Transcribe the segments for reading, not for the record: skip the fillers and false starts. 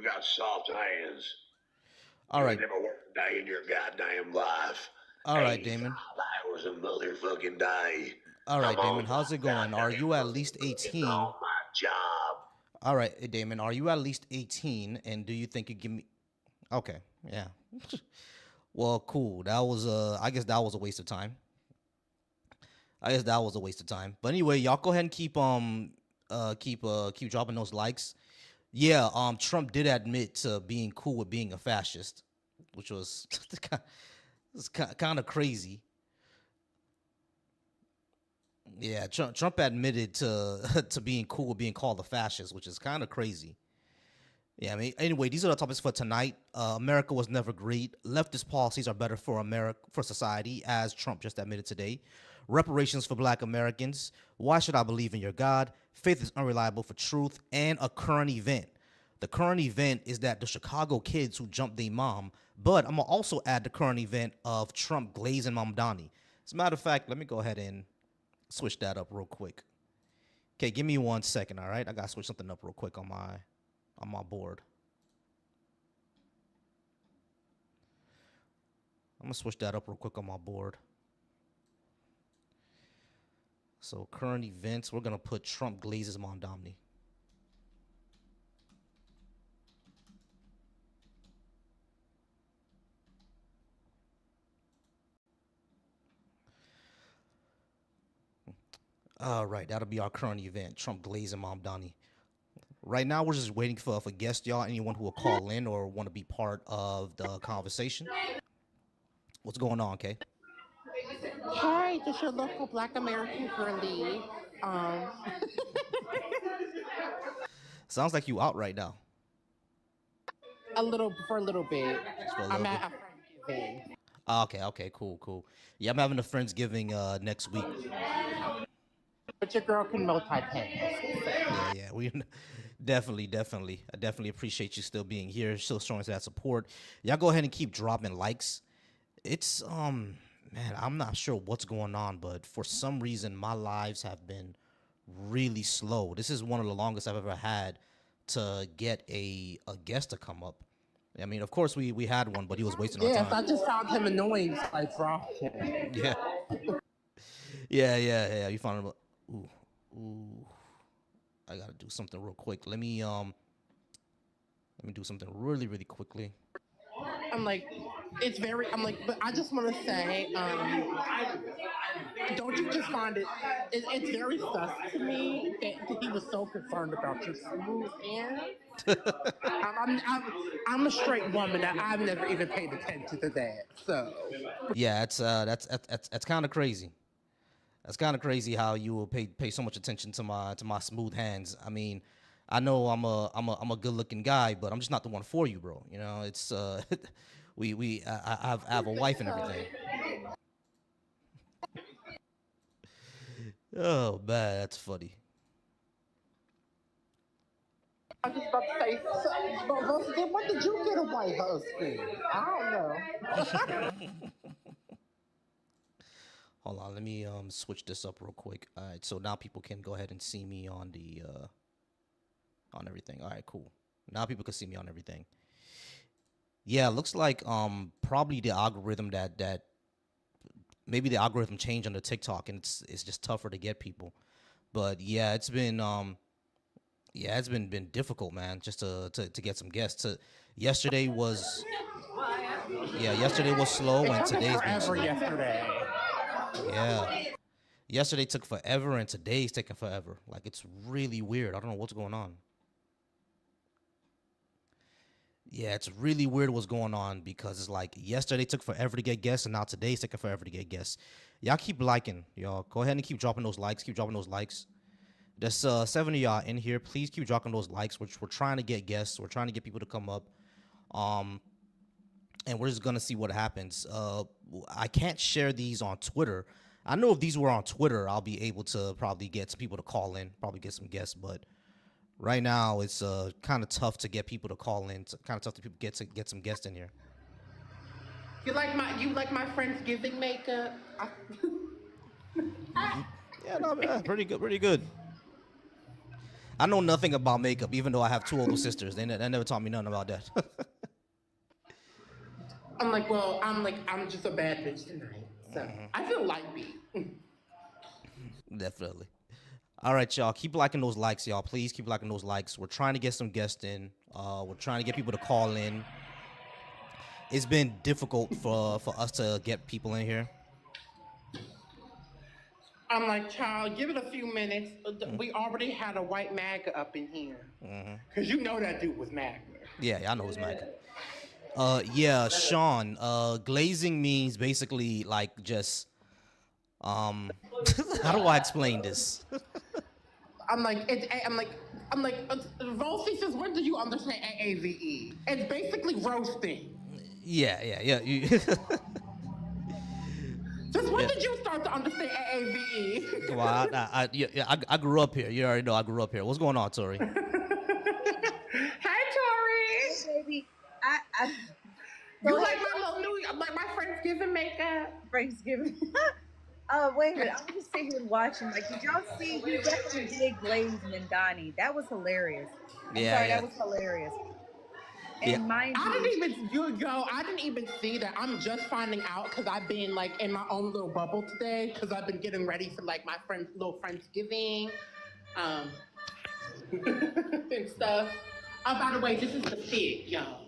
got soft hands. All You ain't right. never worked a day in your goddamn life. All right, 85 Damon. hours a motherfucking day. All I'm right, on Damon. How's my it going? Are goddamn you at least motherfucking getting 18? on my job. All right, Damon. Are you at least 18? And do you think you give me? Okay. Yeah. Well, cool. That was I guess that was a waste of time. I guess that was a waste of time. But anyway, y'all go ahead and keep dropping those likes. Yeah, Trump did admit to being cool with being a fascist, which was kind of crazy. Yeah, Trump admitted to to being cool with being called a fascist, which is kind of crazy. Yeah, I mean, anyway, these are the topics for tonight. America was never great. Leftist policies are better for America, for society, as Trump just admitted today. Reparations for Black Americans. Why should I believe in your God? Faith is unreliable for truth, and a current event. The current event is that the Chicago kids who jumped their mom. But I'm gonna also add the current event of Trump glazing Mamdani. As a matter of fact, let me go ahead and switch that up real quick. Okay, give me 1 second. All right, I gotta switch something up real quick on my board. I'm gonna switch that up real quick on my board. So current events, we're gonna put Trump glazes Mondomny. All right, that'll be our current event. Trump glazing Mondomny. Right now, we're just waiting for guests, y'all. Anyone who will call in or want to be part of the conversation. What's going on, Kay? Hi, this is your local Black American girlie. Um, Sounds like you out right now. for a little bit. Just for a I'm little bit. at a friend giving. Okay, okay, cool, cool. Yeah, I'm having a Friendsgiving next week. But your girl can multitask. Yeah, yeah, we definitely. I definitely appreciate you still being here, still showing us that support. Y'all go ahead and keep dropping likes. It's man, I'm not sure what's going on, but for some reason my lives have been really slow. This is one of the longest I've ever had to get a guest to come up. I mean, of course we had one, but he was wasting our Yes, time. I just found him annoying, so I dropped him. Yeah, yeah. You found him. Ooh, ooh. I gotta do something real quick. Let me do something really quickly. I'm like, I'm like, but I just want to say, don't you just find it's very sus to me that he was so concerned about your smooth hair. I'm a straight woman. I've never even paid attention to that. So Yeah, that's kind of crazy. That's kind of crazy how you will pay so much attention to my smooth hands. I mean, I know I'm a good looking guy, but I'm just not the one for you, bro. You know, it's I have a wife and everything. Oh man, that's funny. I was just about to say, then when did you get a white husband? I don't know. Hold on, let me switch this up real quick. All right, so now people can go ahead and see me on everything. All right, cool. Now people can see me on everything. Yeah, looks like probably the algorithm that maybe the algorithm changed on the TikTok and it's just tougher to get people. But yeah, it's been difficult, man, just to get some guests. Yesterday was yesterday was slow It and took us today's been forever slow. yesterday. Yeah. Yesterday took forever and today's taking forever. Like it's really weird. I don't know what's going on. Yeah, it's really weird what's going on because it's like yesterday took forever to get guests and now today's taking forever to get guests. Y'all keep liking, y'all. Go ahead and keep dropping those likes. Keep dropping those likes. There's 70 y'all in here. Please keep dropping those likes. We're trying to get guests. We're trying to get people to come up. Um, and we're just gonna see what happens. I can't share these on Twitter. I know if these were on Twitter, I'll be able to probably get some people to call in, probably get some guests. But right now, it's kind of tough to get people to call in. It's kind of tough to people get some guests in here. You like my friend's giving makeup? Yeah, no, pretty good, pretty good. I know nothing about makeup, even though I have two older sisters. They never taught me nothing about that. I'm like, well, I'm just a bad bitch tonight. So I feel light beat. Definitely. All right, y'all. Keep liking those likes, y'all. Please keep liking those likes. We're trying to get some guests in. We're trying to get people to call in. It's been difficult for us to get people in here. I'm like, child, give it a few minutes. We already had a white MAGA up in here. Because you know that dude was MAGA. Yeah, I know it's Mike. Yeah, Sean. Glazing means basically like just how do I explain this? I'm like, roasting, since when do you understand AAVE? It's basically roasting. Yeah. Since when did you start to understand AAVE? Well, I grew up here. You already know I grew up here. What's going on, Tori? Hey, Tori. Baby, I You like my little new, like my Friendsgiving makeup? Thanksgiving. Oh, wait a minute. I'm just sitting here watching. Like, did y'all see? He definitely did glaze Mandani. That was hilarious. That was hilarious. And mind I you, didn't even see that. I'm just finding out because I've been like in my own little bubble today because I've been getting ready for like my friend's little Friendsgiving, and stuff. Oh, by the way, this is the fit, y'all.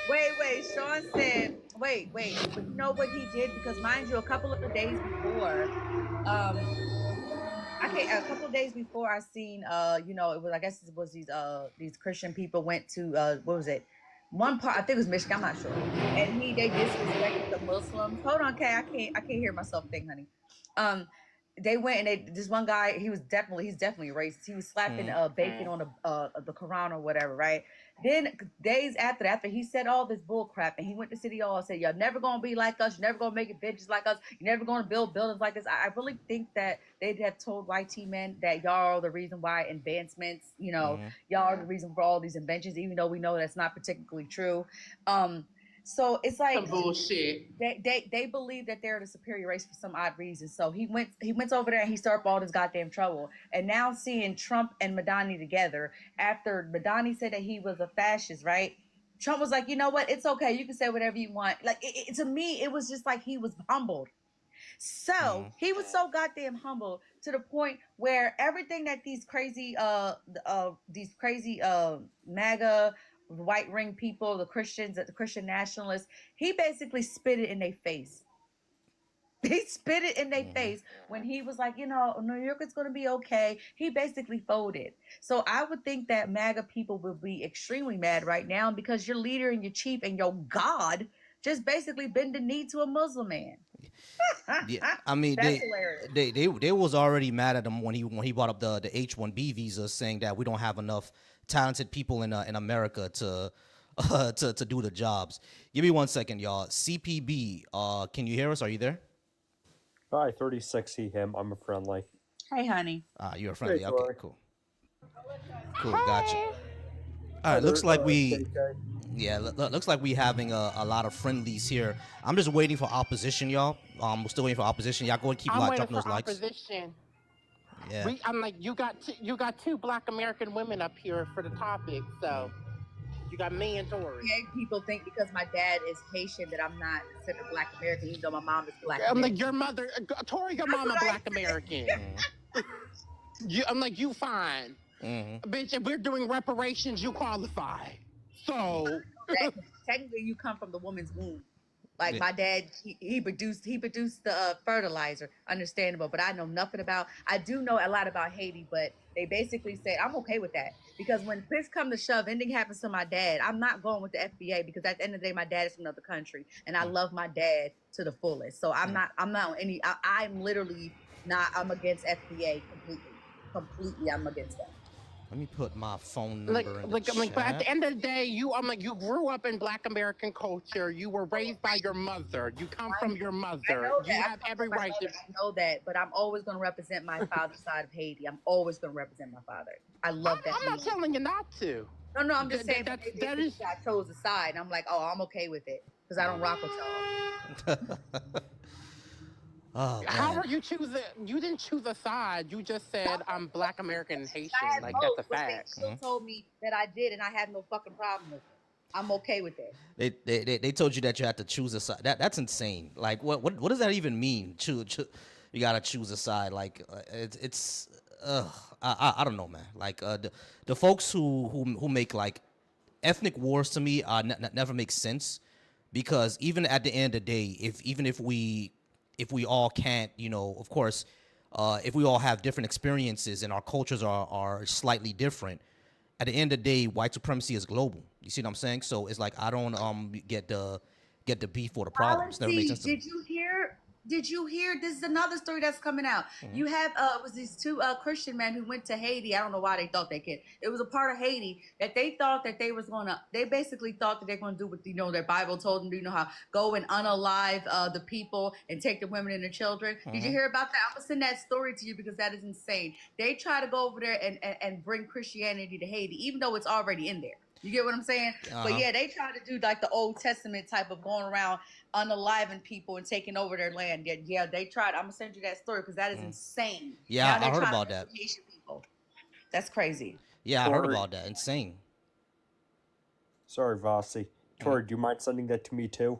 wait. Sean said, wait. But you know what he did? Because mind you, a couple of days before, a couple of days before I seen, it was, I guess it was these Christian people went to, what was it? One part, I think it was Michigan, I'm not sure. And they disrespected the Muslims. Hold on, Kay, I can't hear myself think, honey. They went and this one guy, he's definitely racist. He was slapping bacon on the Quran or whatever, right? Then days after he said all this bull crap, and he went to City Hall and said, "You're never gonna be like us. You're never gonna make it bitches like us. You're never gonna build buildings like this." I really think that they'd have told YT men that y'all are the reason why advancements, y'all are the reason for all these inventions, even though we know that's not particularly true. So it's like some bullshit. They believe that they're the superior race for some odd reason. So he went over there and he started all this goddamn trouble. And now seeing Trump and Madani together, after Madani said that he was a fascist, right? Trump was like, you know what? It's okay. You can say whatever you want. Like to me, it was just like he was humbled. So he was so goddamn humble to the point where everything that these crazy MAGA white ring people, the Christians, the Christian nationalists, he basically spit it in their face. He spit it in their face when he was like, New York is going to be okay. He basically folded. So I would think that MAGA people will be extremely mad right now because your leader and your chief and your God just basically bend the knee to a Muslim man. Yeah, I mean, they was already mad at him when he brought up the H-1B visa, saying that we don't have enough talented people in America to do the jobs. Give me 1 second, y'all. CPB, can you hear us? Are you there? Hi, 36 him. I'm a friendly. Hey, honey. You're a friendly. Hey, okay, cool. Cool, gotcha. All right, looks like we. Yeah, looks like we having a lot of friendlies here. I'm just waiting for opposition, y'all. We're still waiting for opposition. Y'all go and keep dropping those likes. Opposition. Yeah. I'm like, you got two Black American women up here for the topic, so you got me and Tori. Yeah, people think because my dad is Haitian that I'm not considered Black American, even though my mom is Black. I'm like, your mother, Tori, your mama Black American. I'm like, you fine, bitch. If we're doing reparations, you qualify. So technically, you come from the woman's womb. Like my dad, he produced the fertilizer. Understandable, but I know nothing about. I do know a lot about Haiti, but they basically said I'm okay with that because when push come to shove, anything happens to my dad, I'm not going with the FBA because at the end of the day, my dad is from another country, and I love my dad to the fullest. So I'm not on any. I'm literally not. I'm against FBA completely. I'm against that. Let me put my phone number in the chat. But at the end of the day, you grew up in Black American culture. You were raised by your mother. You come from your mother. You have every right to. I know that, but I'm always going to represent my father's side of Haiti. I'm always going to represent my father. I love that. I'm not telling you not to. No, I'm just saying that I chose a side. I'm like, I'm okay with it because I don't rock with y'all. Oh How man. are you choosing? You didn't choose a side. You just said I'm Black American and I Haitian. had Like that's a both, but they fact. still told me that I did, and I had no fucking problem with it. I'm okay with it. They told you that you had to choose a side. That's insane. Like what does that even mean? You gotta choose a side. Like it's I don't know, man. Like the folks who make like ethnic wars to me never make sense, because even at the end of the day, if we all can't, of course, if we all have different experiences and our cultures are slightly different, at the end of the day, white supremacy is global. You see what I'm saying? So it's like I don't get the beef or the problems. Never makes Policy. sense to me. Did you hear? Did you hear? This is another story that's coming out. You have it was these two Christian men who went to Haiti. I don't know why they thought they could. It was a part of Haiti that they thought that they was gonna. They basically thought that they're gonna do what their Bible told them. Do you know how go and unalive the people and take the women and the children? Did you hear about that? I'm gonna send that story to you because that is insane. They try to go over there and bring Christianity to Haiti, even though it's already in there. You get what I'm saying? But yeah, they try to do like the Old Testament type of going around unaliving people and taking over their land. Yeah, they tried. I'm gonna send you that story because that is insane. Yeah, Now I they're heard trying about to that. Haitian people. That's crazy. Yeah, I heard Tori, about that. Insane. sorry, Vossi. Tori, do you mind sending that to me too?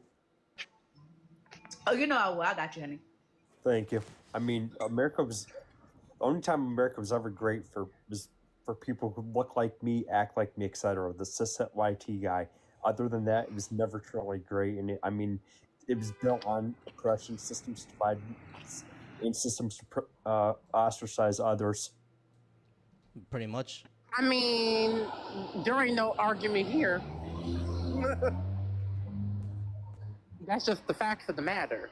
Oh, you know I will. I got you, honey. Thank you. I mean, America was the only time America was ever great was for people who look like me, act like me, etc. The cishet YT guy. Other than that, it was never truly great. And it was built on oppression, systems to divide, and systems to ostracize others. Pretty much. I mean, there ain't no argument here. That's just the facts of the matter.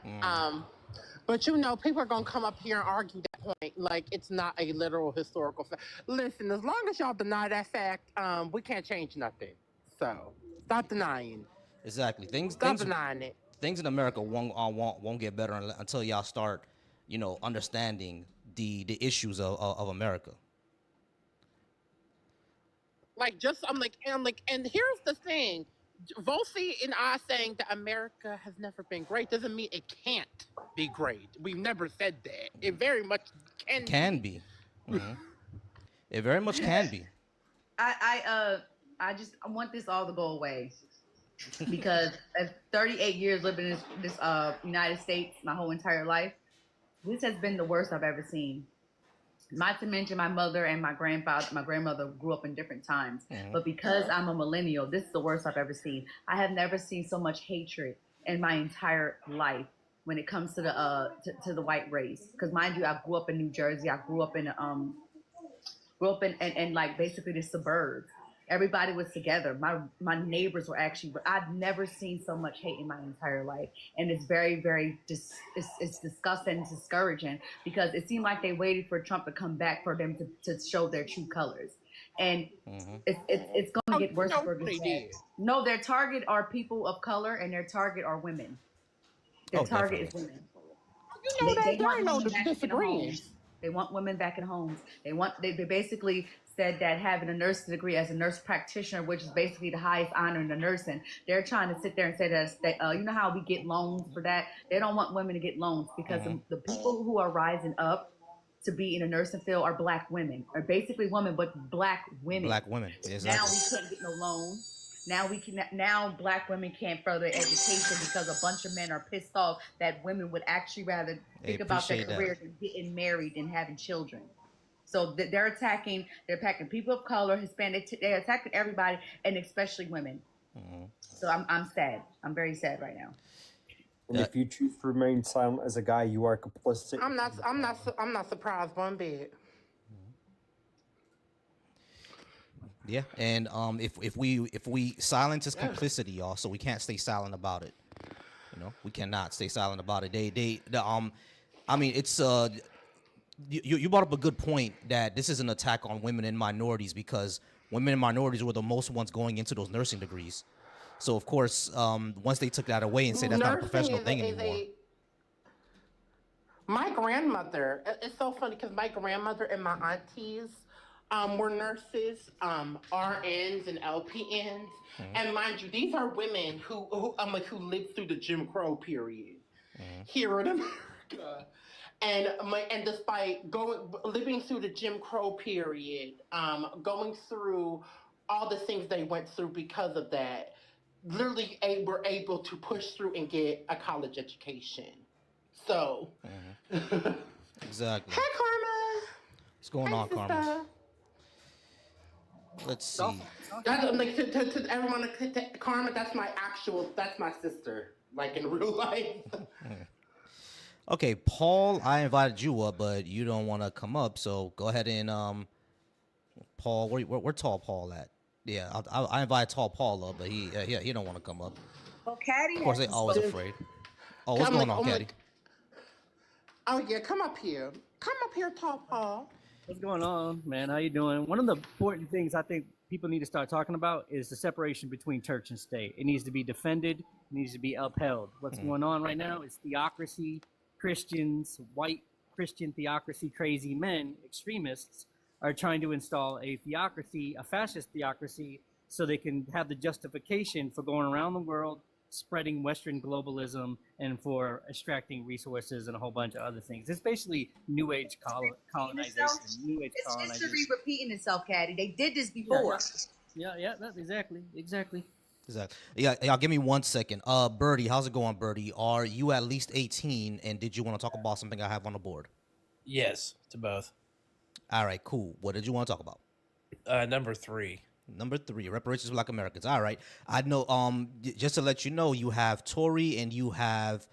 But people are gonna come up here and argue that point like it's not a literal historical fact. Listen, as long as y'all deny that fact, we can't change nothing. So stop denying. Exactly. Stop denying it. Things in America won't get better until y'all start, understanding the issues of America. And here's the thing. Volsi and I saying that America has never been great doesn't mean it can't be great. We've never said that. It very much can be. It very much can be. I want this all to go away because as 38 years living in this United States, my whole entire life, this has been the worst I've ever seen. Not to mention my mother and my grandmother grew up in different times. But because I'm a millennial, this is the worst I've ever seen. I have never seen so much hatred in my entire life when it comes to the white race. Because mind you, I grew up in New Jersey. I grew up in like basically the suburbs. Everybody was together. My neighbors were actually. I've never seen so much hate in my entire life, and it's very, very it's disgusting and discouraging because it seemed like they waited for Trump to come back for them to show their true colors, and it's going to get worse. No, their target are people of color, and their target are women. Their target is women. They want women back in homes. They want women back in homes. They basically said that having a nursing degree as a nurse practitioner, which is basically the highest honor in the nursing, they're trying to sit there and say that you know how we get loans for that? They don't want women to get loans because the people who are rising up to be in the nursing field are black women, or basically women, but black women. Black women. Exactly. Now we couldn't get no loan. Now black women can't further education because a bunch of men are pissed off that women would actually rather think about their career than getting married and having children. So they're attacking people of color, Hispanic. They're attacking everybody, and especially women. So I'm sad. I'm very sad right now. And if you choose to remain silent as a guy, you are complicit. I'm not surprised one bit. Yeah, and if we silence is complicity, y'all, so we can't stay silent about it. We cannot stay silent about it. It's you brought up a good point that this is an attack on women and minorities because women and minorities were the most ones going into those nursing degrees. So of course, once they took that away and said that's not a professional thing anymore. My grandmother, it's so funny because my grandmother and my aunties were nurses, RNs and LPNs, and mind you, these are women who lived through the Jim Crow period here in America. And despite living through the Jim Crow period, going through all the things they went through because of that, literally were able to push through and get a college education. So, hey Exactly. Karma, What's going hey on, Karma? sister. Let's see. That's like to everyone. Karma, that's my sister, like in real life. Okay, Paul, I invited you up, but you don't want to come up, so go ahead and Paul, where tall Paul at? Yeah, I invited tall Paul up, but he don't want to come up. Well, Caddy Of course, they hasn't always spoken. afraid. Oh, what's going on, Caddy? Oh yeah, come up here, tall Paul. What's going on, man? How you doing? One of the important things I think people need to start talking about is the separation between church and state. It needs to be defended. It needs to be upheld. What's going on right now is theocracy. Christians, white Christian theocracy, crazy men, extremists, are trying to install a theocracy, a fascist theocracy, so they can have the justification for going around the world spreading Western globalism and for extracting resources and a whole bunch of other things. It's basically New Age colonization. New Age It's colonization. history repeating itself, Caddy. They did this before. Yeah, exactly. Exactly. Yeah, y'all give me 1 second. Birdie, how's it going, Birdie? Are you at least 18, and did you want to talk about something I have on the board? Yes, to both. All right, cool. What did you want to talk about? Number 3. Number 3, reparations for Black Americans. All right. I know. Just to let you know, you have Tori and you have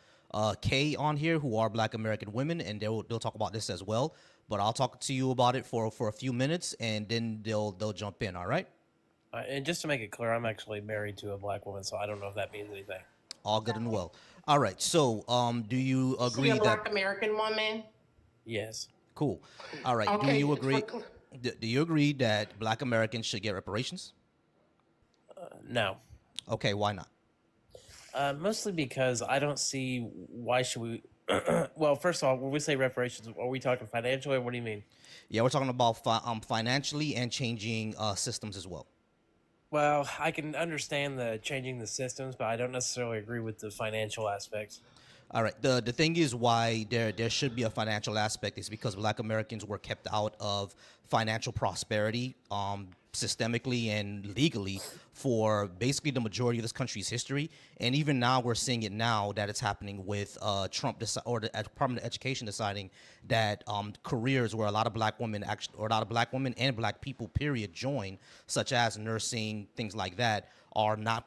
Kay on here, who are Black American women, and they'll talk about this as well. But I'll talk to you about it for a few minutes, and then they'll jump in. All right. And just to make it clear, I'm actually married to a Black woman, so I don't know if that means anything. All good and well. All right. So, do you agree a Black that American woman? Yes. Cool. All right. Okay, Do you agree? Do you agree that Black Americans should get reparations? No. Okay. Why not? Mostly because I don't see why should we. Well, first of all, when we say reparations, are we talking financially, or what do you mean? Yeah, we're talking about financially and changing systems as well. Well, I can understand the changing the systems, but I don't necessarily agree with the financial aspects. All right. The thing is why there should be a financial aspect is because Black Americans were kept out of financial prosperity systemically and legally for basically the majority of this country's history. And even now we're seeing it now that it's happening with Trump or the Department of Education deciding that careers where a lot of Black women and Black people period join, such as nursing, things like that, are not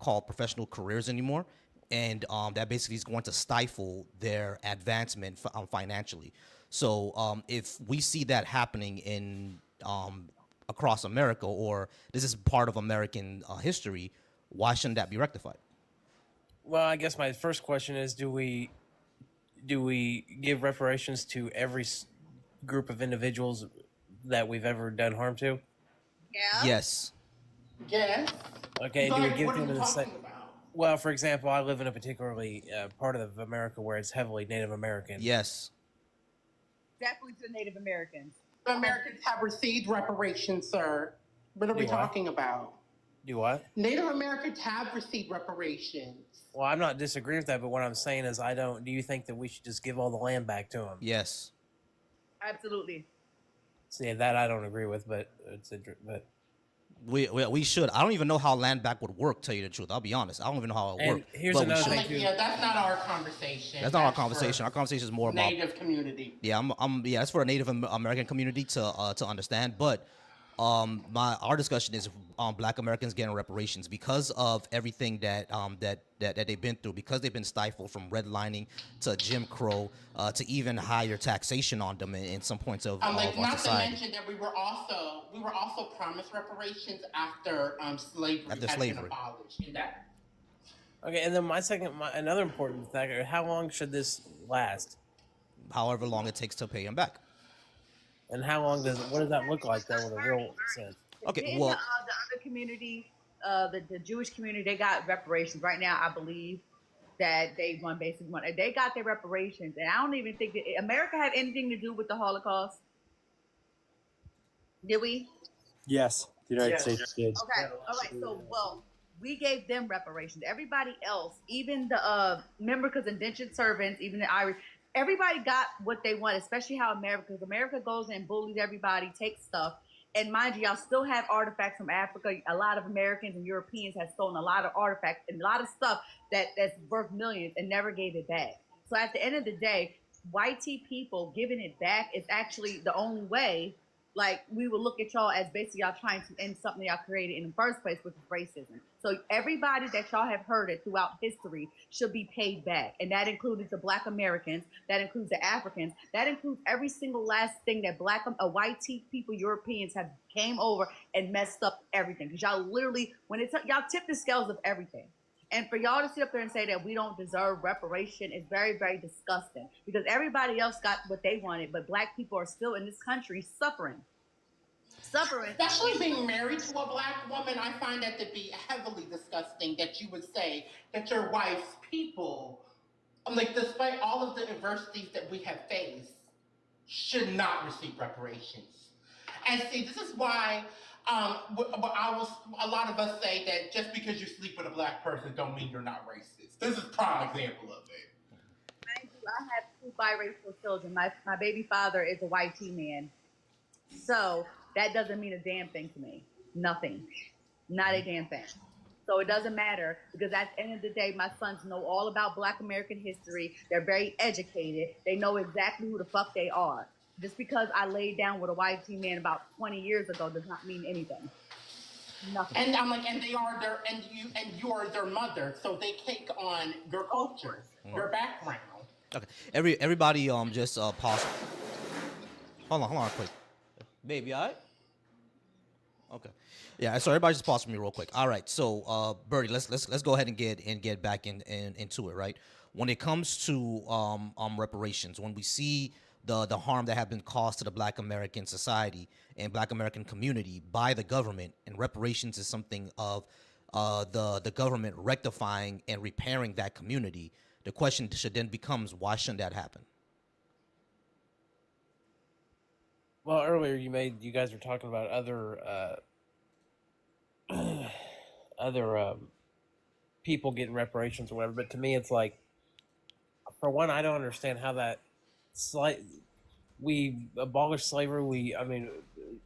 called professional careers anymore. And that basically is going to stifle their advancement financially. So if we see that happening in across America, or this is part of American history, why shouldn't that be rectified? Well, I guess my first question is: Do we give reparations to every group of individuals that we've ever done harm to? Yeah. Yes. Yes. Okay. So, Do we like, give what are them you the talking same? about? Well, for example, I live in a particularly part of America where it's heavily Native American. Yes. Definitely to Native Americans. Americans have received reparations, sir. What are we talking about? Do what? Native Americans have received reparations. Well, I'm not disagreeing with that, but what I'm saying is, do you think that we should just give all the land back to them? Yes. Absolutely. See, that I don't agree with, but We should. I don't even know how land back would work, tell you the truth. I'll be honest. I don't even know how it works. Here's another thing, too. Yeah, that's not our conversation. That's not our conversation. Our conversation is more about Native community. Yeah, that's for a Native American community to understand. But our discussion is Black Americans getting reparations because of everything that they've been through, because they've been stifled from redlining to Jim Crow to even higher taxation on them in some points of our Not society. to mention that we were also promised reparations after slavery had been abolished. Okay, and then another important factor: how long should this last? However long it takes to pay them back. And what does that look like though in a real sense? Okay, well, the other community, the Jewish community, they got reparations right now. I believe that they they got their reparations, and I don't even think that America had anything to do with the Holocaust. Did we? Yes, the United States did. Okay, all right. So, we gave them reparations. Everybody else, even the members, indentured servants, even the Irish, everybody got what they want, especially how America goes and bullies everybody, takes stuff. And mind you, y'all still have artifacts from Africa. A lot of Americans and Europeans have stolen a lot of artifacts and a lot of stuff that's worth millions and never gave it back. So at the end of the day, white people giving it back is actually the only way. Like, we will look at y'all as basically y'all trying to end something y'all created in the first place, which is racism. So everybody that y'all have hurted throughout history should be paid back. And that includes the Black Americans, that includes the Africans, that includes every single last thing that white people, Europeans have came over and messed up everything. Because y'all literally, y'all tip the scales of everything. And for y'all to sit up there and say that we don't deserve reparation is very, very disgusting, because everybody else got what they wanted, but Black people are still in this country suffering. Especially being married to a Black woman, I find that to be heavily disgusting, that you would say that your wife's people, like, despite all of the adversities that we have faced, should not receive reparations. And see, this is why a lot of us say that just because you sleep with a Black person don't mean you're not racist. This is a prime example of it. I have 2 biracial children. My baby father is a white man. So that doesn't mean a damn thing to me. Nothing. Not a damn thing. So it doesn't matter, because at the end of the day, my sons know all about Black American history. They're very educated. They know exactly who the fuck they are. Just because I laid down with a white man about 20 years ago does not mean anything. Nothing. And I'm like, and they are their, and you are their mother, so they take on your culture, your background. Okay, everybody, just pause. Hold on, quick. Baby, all right? Okay. Yeah, so everybody just pause for me real quick. All right, so Birdie, let's go ahead and get back into it, right? When it comes to reparations, when we see the harm that have been caused to the Black American society and Black American community by the government, and reparations is something of the government rectifying and repairing that community, the question should then becomes, why shouldn't that happen? Well, earlier you guys were talking about other people getting reparations or whatever, but to me it's like, for one, I don't understand how that we abolished slavery.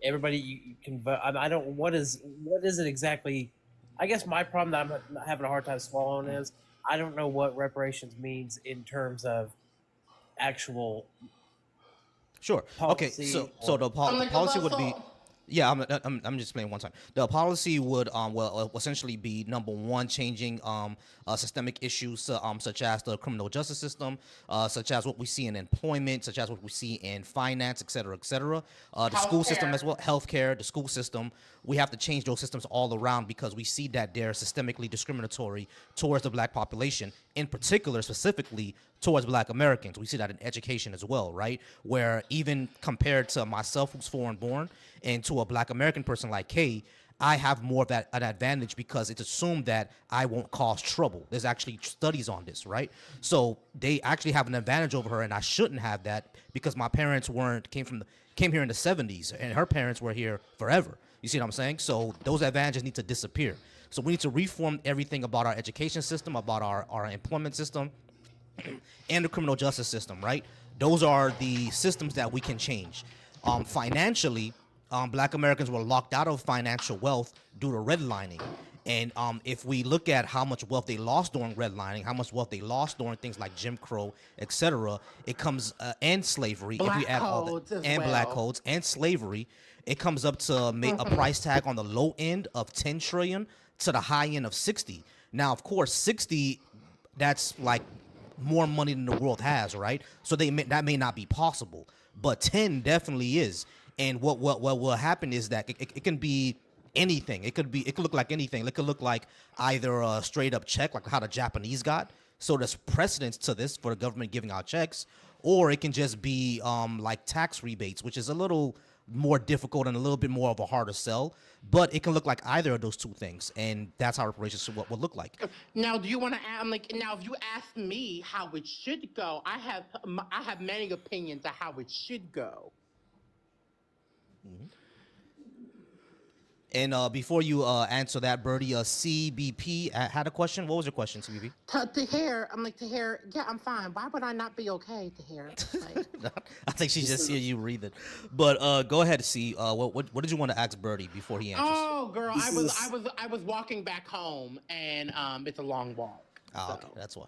Everybody you can vote. I don't. What is it exactly? I guess my problem that I'm having a hard time swallowing is I don't know what reparations means in terms of actual. Sure. Okay. So the policy would be. Yeah, I'm just explaining one time. The policy would essentially be, number one, changing systemic issues such as the criminal justice system, such as what we see in employment, such as what we see in finance, et cetera, et cetera. The school system as well, healthcare, the school system. We have to change those systems all around, because we see that they're systemically discriminatory towards the Black population, in particular, specifically towards Black Americans. We see that in education as well, right? Where even compared to myself, who's foreign born, and to a Black American person like Kay, I have more of an advantage, because it's assumed that I won't cause trouble. There's actually studies on this, right? So they actually have an advantage over her, and I shouldn't have that, because my parents came here in the 70s, and her parents were here forever. You see what I'm saying? So those advantages need to disappear. So we need to reform everything about our education system, about our employment system, and the criminal justice system, right? Those are the systems that we can change. Financially, Black Americans were locked out of financial wealth due to redlining. And if we look at how much wealth they lost during redlining, how much wealth they lost during things like Jim Crow, etc., it comes and slavery. If we add all that, and black codes and slavery, it comes up to a price tag on the low end of 10 trillion to the high end of 60. Now, of course, 60, that's like more money than the world has, right? So that may not be possible, but 10 definitely is. And what will happen is that it can be anything. It could look like anything. It could look like either a straight up check, like how the Japanese got. So there's precedence to this for the government giving out checks, or it can just be like tax rebates, which is a little more difficult and a little bit more of a harder sell. But it can look like either of those two things, and that's how reparations would look like. Now, do you want to add? Now, if you ask me how it should go, I have many opinions of how it should go. And before you answer that, Birdie, CBP had a question. What was your question, CBP? Tahir, I'm like, Tahir, yeah, I'm fine. Why would I not be okay, Tahir? Like, I think she's just hear you read it. But go ahead, C. What did you want to ask Birdie before he answers? oh, girl, I was walking back home, and it's a long walk. Oh, okay, that's why.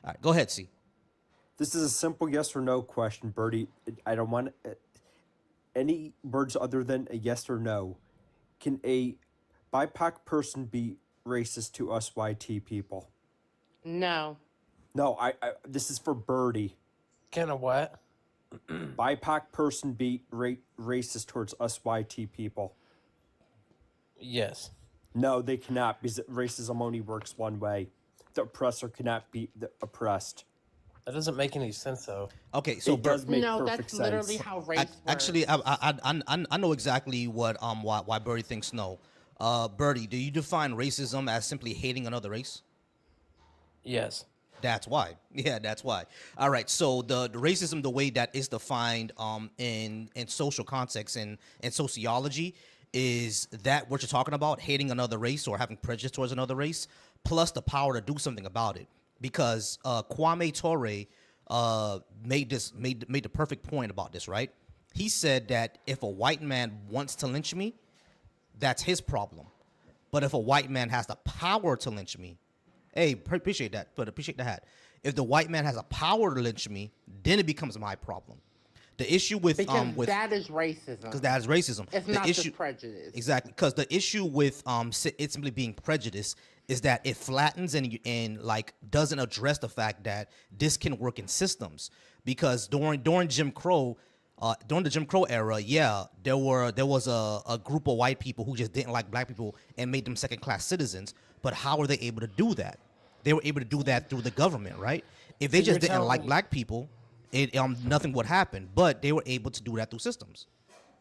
All right, go ahead, C. This is a simple yes or no question, Birdie. I don't want any words other than a yes or no. Can a BIPOC person be racist to us YT people? No. No, I this is for Birdie. Kind of what? BIPOC person be racist towards us YT people? Yes. No, they cannot, because racism only works one way. The oppressor cannot be the oppressed. That doesn't make any sense, though. Okay, so It does make No, perfect that's literally sense. how race works. Actually, I know exactly what why Birdie thinks no. Birdie, do you define racism as simply hating another race? Yes. That's why. Yeah, that's why. All right. So the racism, the way that is defined in social context and sociology, is that what you're talking about, hating another race or having prejudice towards another race, plus the power to do something about it. Because Kwame Ture made the perfect point about this, right? He said that if a white man wants to lynch me, that's his problem. But if a white man has the power to lynch me, hey, appreciate that, but appreciate the hat. If the white man has a power to lynch me, then it becomes my problem. The issue with because with that is racism. because that is racism. It's the not issue, just prejudice. Exactly, because the issue with it simply being prejudice is that it flattens and like doesn't address the fact that this can work in systems. Because during Jim Crow, during the Jim Crow era, yeah, there was a group of white people who just didn't like black people and made them second-class citizens. But how were they able to do that? They were able to do that through the government, right? If they So just you're didn't like telling- black people, it nothing would happen. But they were able to do that through systems.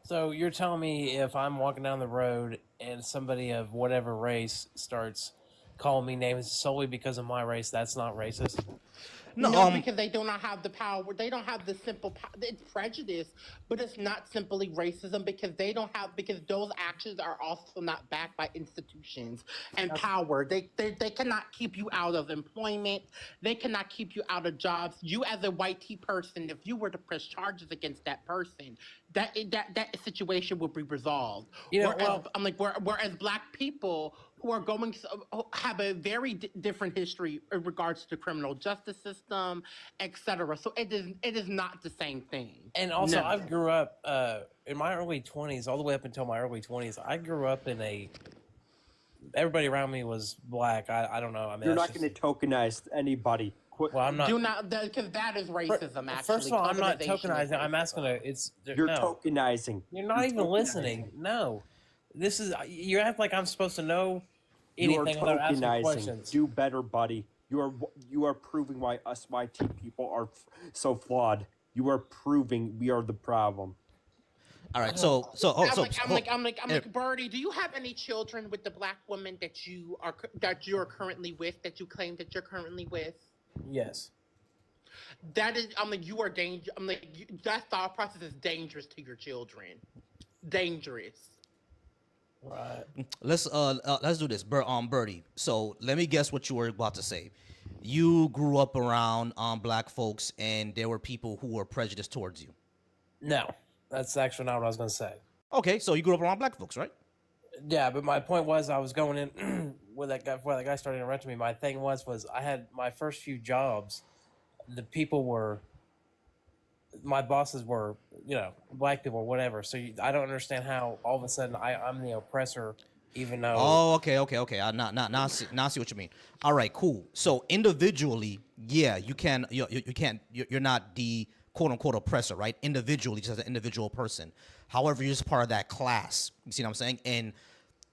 So you're telling me if I'm walking down the road and somebody of whatever race starts calling me names solely because of my race, that's not racist? No, because they do not have the power. They don't have the simple. It's prejudice, but it's not simply racism because they don't have because those actions are also not backed by institutions and power. They cannot keep you out of employment. They cannot keep you out of jobs. You as a white T person, if you were to press charges against that person, that situation would be resolved. You know, Whereas black people who are going have a very different history in regards to the criminal justice system, etc. So it is not the same thing. And also, No. I grew up in my early 20s, all the way up until my early 20s. I grew up in everybody around me was black. I don't know. I mean, You're that's not going to tokenize anybody. Well, I'm not. Do not because that is racism. Actually, First of all, I'm not Tokenization is tokenizing. I'm asking racism. You're no. tokenizing. You're not even listening. No, this is you act like I'm supposed to know You are anything without asking tokenizing. questions. Do better, buddy. You are proving why us YT people are so flawed. You are proving we are the problem. All right, so I'm like, Birdie, do you have any children with the black woman that you are currently with, that you claim that you're currently with? Yes. That is, I'm like, you are dangerous. I'm like, that thought process is dangerous to your children. Dangerous. Right. let's do this, Birdie. So let me guess what you were about to say. You grew up around black folks, and there were people who were prejudiced towards you. No, that's actually not what I was going to say. Okay, so you grew up around black folks, right? Yeah, but my point was I was going in with that guy before that guy started interrupting me. My thing was I had my first few jobs. The people were, my bosses were, black people, whatever. So I don't understand how all of a sudden I'm the oppressor, even though. Oh, okay. Now I see what you mean. All right, cool. So individually, yeah, you can't. You're not the quote unquote oppressor, right? Individually, just as an individual person. However, you're just part of that class. You see what I'm saying? And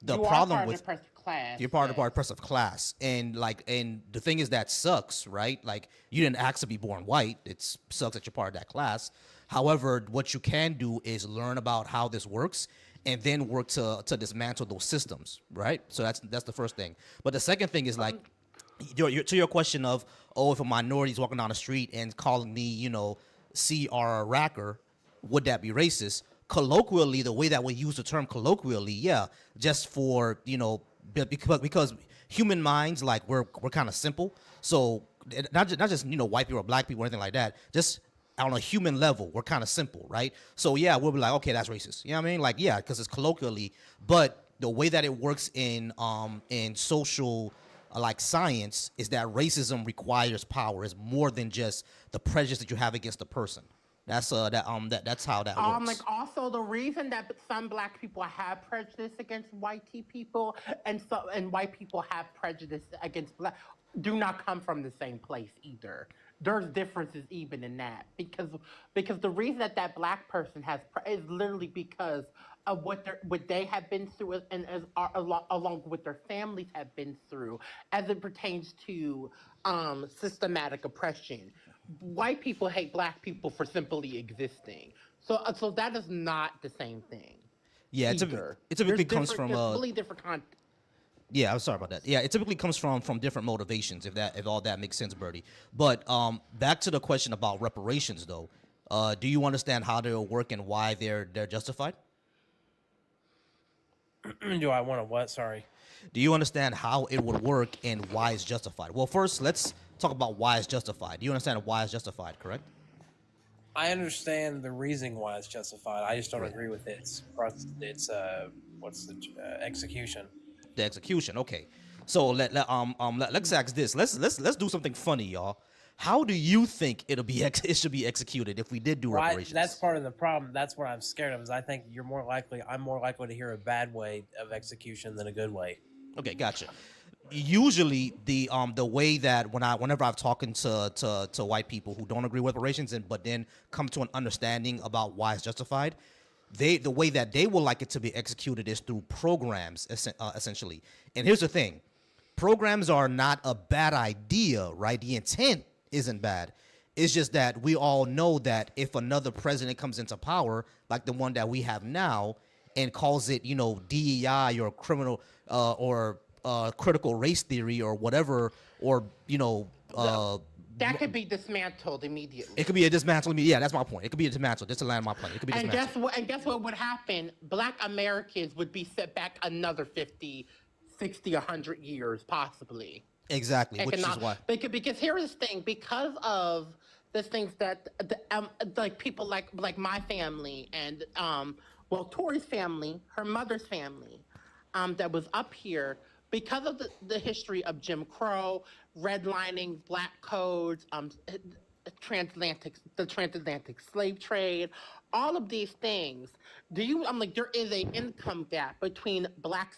the problem with class. you're part of the oppressive class, and the thing is that sucks, right? Like you didn't ask to be born white. It sucks that you're part of that class. However, what you can do is learn about how this works, and then work to dismantle those systems, right? So that's the first thing. But the second thing is like, to your question of, if a minority is walking down the street and calling me, CR racker, would that be racist? colloquially, the way that we use the term colloquially, yeah, just for because human minds, like we're kind of simple. So not just white people or black people or anything like that. Just on a human level, we're kind of simple, right? So yeah, we'll be like, okay, that's racist. You know what I mean? Like, yeah, because it's colloquially, but the way that it works in social like science is that racism requires power. It's more than just the prejudice that you have against the person. That's that's how that works. Like also the reason that some black people have prejudice against white people and white people have prejudice against black do not come from the same place either. There's differences even in that because the reason that black person has is literally because of what they have been through and along with their families have been through as it pertains to systematic oppression. White people hate black people for simply existing. So that is not the same thing. Yeah, it typically comes from completely different context. Yeah, I'm sorry about that. Yeah, it typically comes from different motivations, if all that makes sense, Birdie. But back to the question about reparations, though. Do you understand how they'll work and why they're justified? Do I want to what? Sorry. Do you understand how it would work and why it's justified? Well, first, let's talk about why it's justified. Do you understand why it's justified, correct? I understand the reason why it's justified. I just don't agree with its what's the execution. The execution. Okay. So let's ask this. Let's do something funny, y'all. How do you think it should be executed if we did do reparations? That's part of the problem. That's what I'm scared of. Is I think I'm more likely to hear a bad way of execution than a good way. Okay, gotcha. Usually the way that whenever I've talking to white people who don't agree with reparations but then come to an understanding about why it's justified, the way that they would like it to be executed is through programs, essentially. And here's the thing: programs are not a bad idea, right? The intent isn't bad. It's just that we all know that if another president comes into power, like the one that we have now, and calls it, DEI or criminal or critical race theory or whatever, or that could be dismantled immediately. It could be a dismantled. Yeah, that's my point. It could be a dismantled. Just to land my plane. It could be dismantled. And guess what would happen? Black Americans would be set back another 50, 60, 100 years, possibly. Exactly, which is why. Because here's the thing: because of the things that like people like my family and Tori's family, her mother's family, that was up here. Because of the history of Jim Crow, redlining, black codes, the transatlantic slave trade, all of these things. There is an income gap between black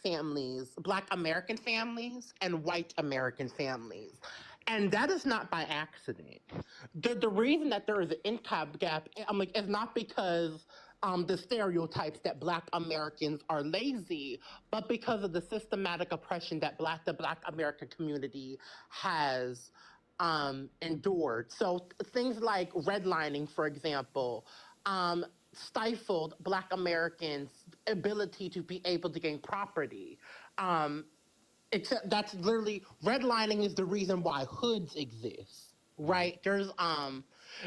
American families and white American families. And that is not by accident. The reason that there is an income gap, is not because the stereotypes that black Americans are lazy, but because of the systematic oppression that the black American community has endured. So things like redlining, for example, stifled black Americans' ability to be able to gain property. Except that's literally redlining is the reason why hoods exist, right? There's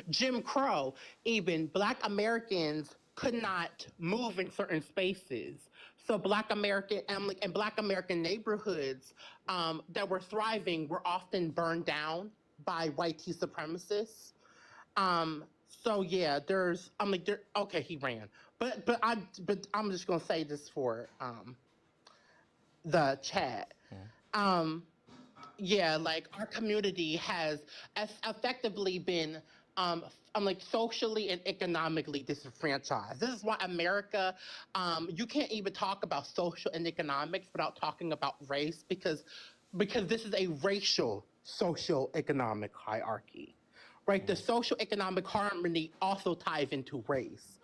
Jim Crow, even black Americans could not move in certain spaces. So black American and black American neighborhoods that were thriving were often burned down by white supremacists. So yeah, okay, he ran. But I'm just gonna say this for the chat. Yeah, like our community has effectively been socially and economically disenfranchised. This is why America, you can't even talk about social and economics without talking about race because this is a racial social economic hierarchy, right? The social economic harmony also ties into race.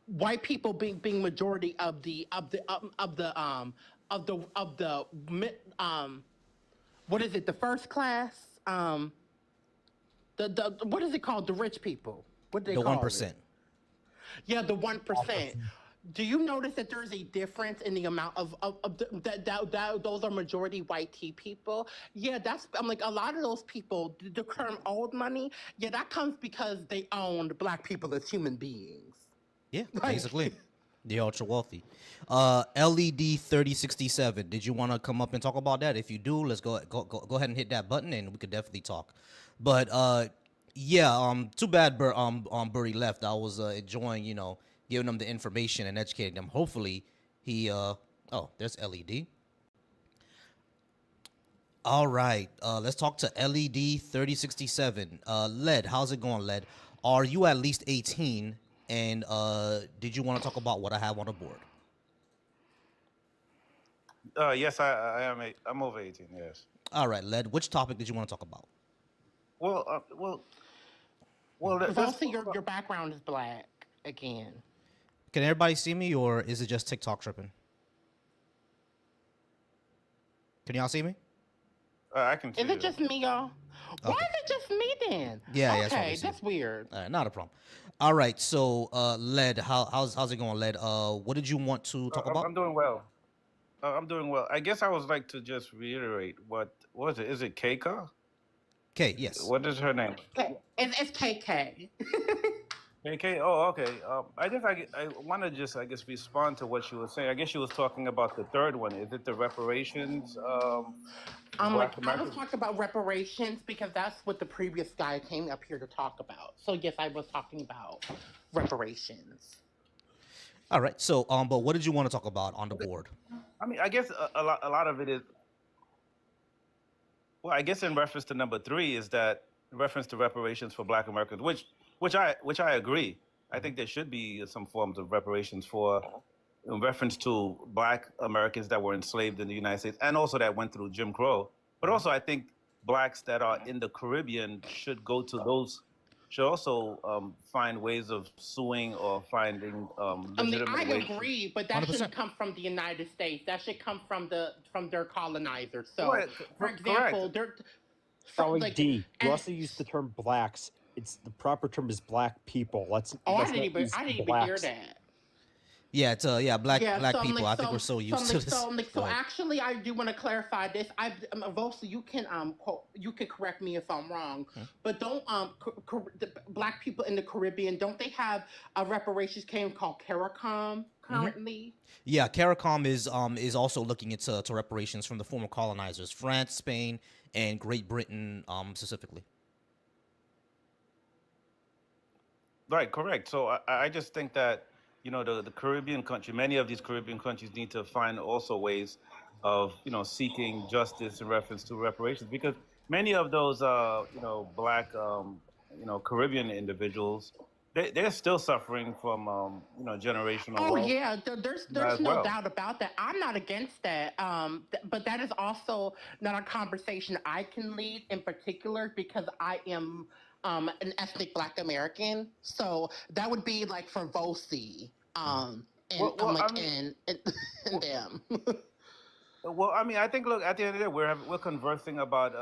White people being majority of the what is it? The first class. The what is it called? The rich people. What do they call 1%. Yeah, the 1%. Do you notice that there's a difference in the amount of those are majority white people? Yeah, that's a lot of those people. The term old money. Yeah, that comes because they owned black people as human beings. Yeah, basically. The ultra wealthy. LED 3067. Did you want to come up and talk about that? If you do, let's go ahead and hit that button, and we could definitely talk. But yeah, too bad Birdie left. I was enjoying, giving them the information and educating them. Hopefully he oh, there's LED. All right, let's talk to LED 3067. Led, how's it going, Led? Are you at least 18? And did you want to talk about what I have on the board? Yes, I am. I'm over 18. Yes. All right, Led, which topic did you want to talk about? Well. Mostly your background is black again. Can everybody see me, or is it just TikTok tripping? Can y'all see me? I can see Is it just me, y'all? Why Okay. is it just me then? Yeah, okay, that's what we see. that's weird. All right, not a problem. All right, so Led, how's it going, Led? What did you want to talk about? I'm doing well. I'm doing well. I guess I would like to just reiterate what was it? Is it Keika? Okay, yes. What is her name? It's KK. KK. Oh, okay. I want to just respond to what she was saying. I guess she was talking about the third one. Is it the reparations? I Black was Americans? talking about reparations because that's what the previous guy came up here to talk about. So yes, I was talking about reparations. All right, so but what did you want to talk about on the board? I mean, I guess a lot of it is. Well, I guess in reference to number 3 is that in reference to reparations for Black Americans, which I agree. I think there should be some forms of reparations for in reference to Black Americans that were enslaved in the United States and also that went through Jim Crow. But also, I think blacks that are in the Caribbean should go to those. Should also find ways of suing or finding legitimate I ways. agree, but that 100%. shouldn't come from the United States. That should come from their colonizers. So, Right, for example, Sorry, like, D. You and- also used the term blacks. It's the proper term is black people. Let's. Oh, I let's didn't not even use hear blacks. that. Yeah, it's black so, people. I think so, we're so so, used to this. So, Go so ahead. actually, I do want to clarify this. Vosa, you can you can correct me if I'm wrong, but don't the black people in the Caribbean, don't they have a reparations claim called CARICOM currently? Yeah, CARICOM is also looking into reparations from the former colonizers, France, Spain, and Great Britain specifically. Right, correct. So I just think that the Caribbean country, many of these Caribbean countries need to find also ways of seeking justice in reference to reparations because many of those black Caribbean individuals they're still suffering from generational Oh wealth yeah, there's as no well. doubt about that. I'm not against that. But that is also not a conversation I can lead in particular because I am an ethnic Black American. So that would be like for Vosi, and I mean, and them. Well, I mean, I think look at the end of the day, we're conversing about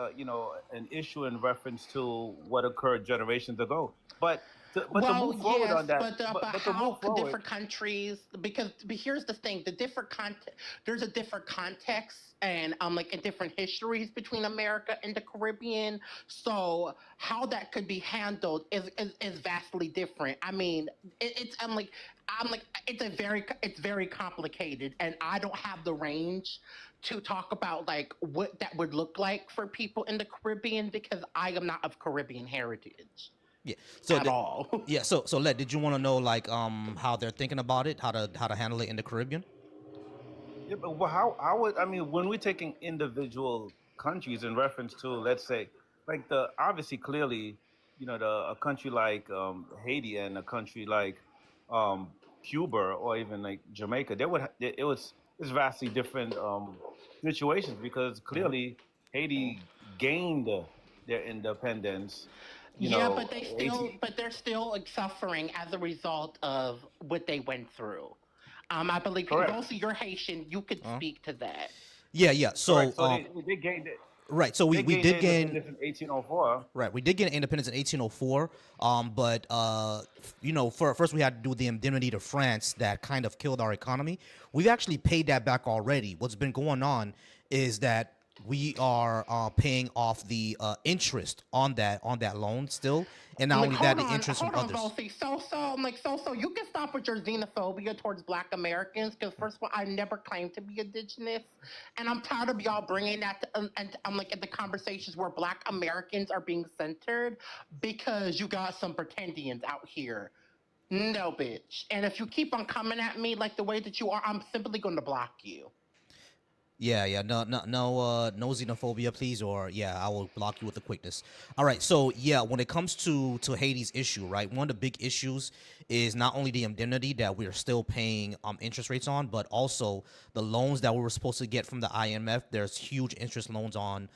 an issue in reference to what occurred generations ago, but to move forward on that, but to how move forward, different countries but here's the thing: there's a different context and like in different histories between America and the Caribbean. So how that could be handled is vastly different. I mean, I'm like it's very complicated, and I don't have the range to talk about like what that would look like for people in the Caribbean because I am not of Caribbean heritage. Yeah. So at all. Yeah. So Led, did you want to know like how they're thinking about it, how to handle it in the Caribbean? yeah, but how would I mean when we're taking individual countries in reference to let's say like the obviously clearly a country like Haiti and a country like Cuba or even like Jamaica it's vastly different situations because clearly Haiti gained their independence. Yeah, but 18 they're still like, suffering as a result of what they went through. I believe Correct. also you're Haitian, you could speak to that. Yeah. So correct. So they gained it. right. So we They did gained gain. independence in 1804. Right, we did get independence in 1804, but first we had to do the indemnity to France that kind of killed our economy. We've actually paid that back already. What's been going on is that we are paying off the interest on that loan still, and not I'm like, only that, hold the on, interest from hold on, others. Bossy. I'm like, you can stop with your xenophobia towards Black Americans, because first of all, I never claimed to be indigenous, and I'm tired of y'all bringing that. And I'm like, in the conversations where Black Americans are being centered, because you got some pretendians out here. No, bitch. And if you keep on coming at me like the way that you are, I'm simply going to block you. Yeah, no xenophobia, please, or yeah, I will block you with the quickness. All right, so yeah, when it comes to Haiti's issue, right, one of the big issues is not only the indemnity that we're still paying interest rates on, but also the loans that we were supposed to get from the IMF. There's huge interest loans on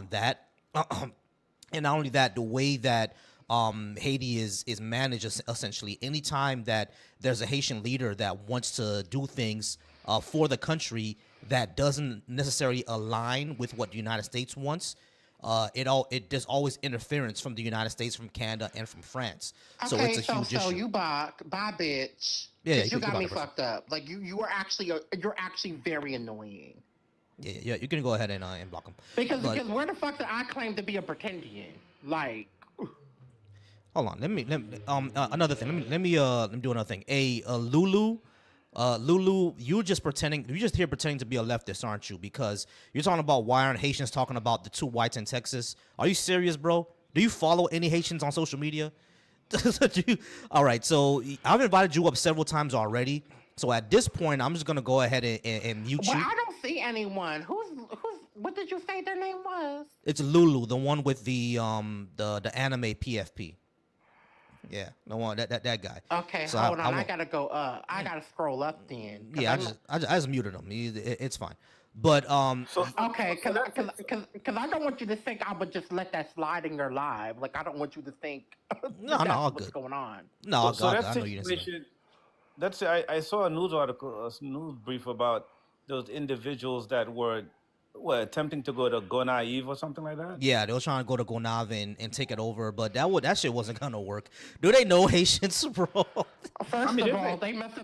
that. And not only that, the way that Haiti is managed, essentially, anytime that there's a Haitian leader that wants to do things for the country that doesn't necessarily align with what the United States wants, there's always interference from the United States, from Canada, and from France. So it's Okay, a huge issue. you bye, bitch. Yeah, Because you got got me it, bro. fucked up. Like you're actually very annoying. Yeah, you can go ahead and block them. Because where the fuck did I claim to be a pretendian? Like, Hold on, let me another thing. Let me do another thing. Lulu, you're just here pretending to be a leftist, aren't you? Because you're talking about why aren't Haitians talking about the two whites in Texas? Are you serious, bro? Do you follow any Haitians on social media? All right, so I've invited you up several times already. So at this point, I'm just gonna go ahead and mute well, you. I don't see anyone. Who's? What did you say their name was? It's Lulu, the one with the anime PFP. Yeah, the one that guy. Okay, So hold on. I gotta go up. I gotta scroll up then. Yeah, I just muted him. It's fine. But Okay, because I don't want you to think I would just let that slide in your live. Like I don't want you to think no, all what's good. going on. No, So that I know you didn't say that. situation, I saw a news article, a news brief about those individuals that were attempting to go to Go Naive or something like that. Yeah, they were trying to go to Gonave and take it over, but that shit wasn't gonna work. Do they know Haitians, bro? First of all, they must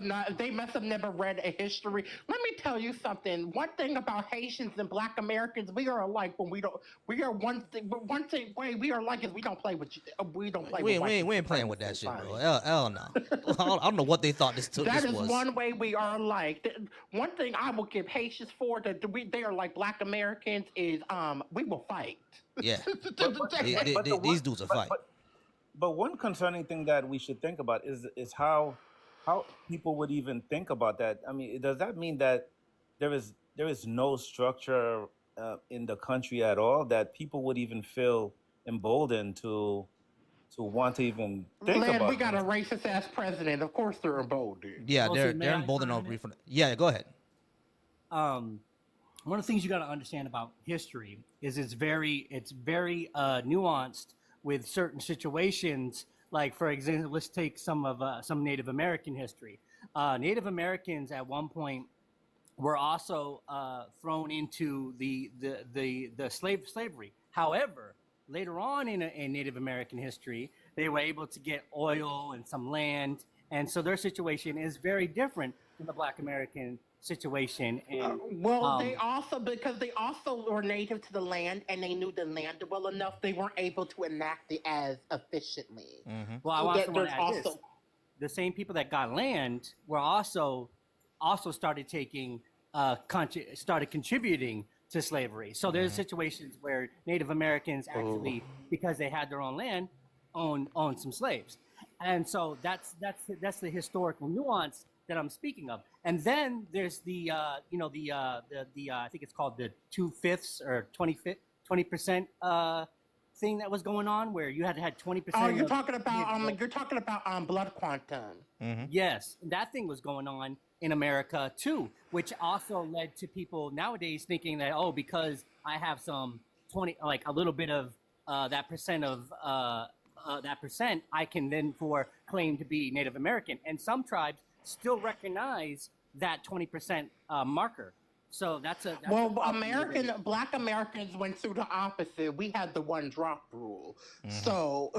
have never read a history. Let me tell you something. One thing about Haitians and Black Americans, we are alike when we are one thing way we are alike is we don't play with you. We don't play with we ain't playing with that shit, bro. Hell no. I don't know what they thought this was. That is one way we are alike. One thing I will give Haitians for that they are like Black Americans is we will fight. Yeah. These dudes are fight. But one concerning thing that we should think about is how people would even think about that. I mean, does that mean that there is no structure in the country at all that people would even feel emboldened to want to even think about? We got a racist ass president. Of course they're emboldened. Yeah, they're emboldened over. Yeah, go ahead. One of the things you got to understand about history is it's very nuanced with certain situations. Like, for example, let's take some Native American history. Native Americans at one point were also thrown into the slavery. However, later on in Native American history, they were able to get oil and some land, and so their situation is very different from the Black American situation. And they also were native to the land and they knew the land well enough, they weren't able to enact it as efficiently. Mm-hmm. Well, I want to add this. The same people that got land were also started taking started contributing to slavery. So there's situations where Native Americans actually, because they had their own land, own some slaves, and so that's the historical nuance that I'm speaking of. And then there's the I think it's called the 2/5 or 20% thing that was going on, where you had 20%. Oh, you're talking about blood quantum. Mm-hmm. Yes, that thing was going on in America too, which also led to people nowadays thinking that, oh, because I have some 20, like a little bit of that percent of that percent, I can then claim to be Native American. And some tribes still recognize that 20% marker. So Black Americans went through the opposite. We had the one drop rule. So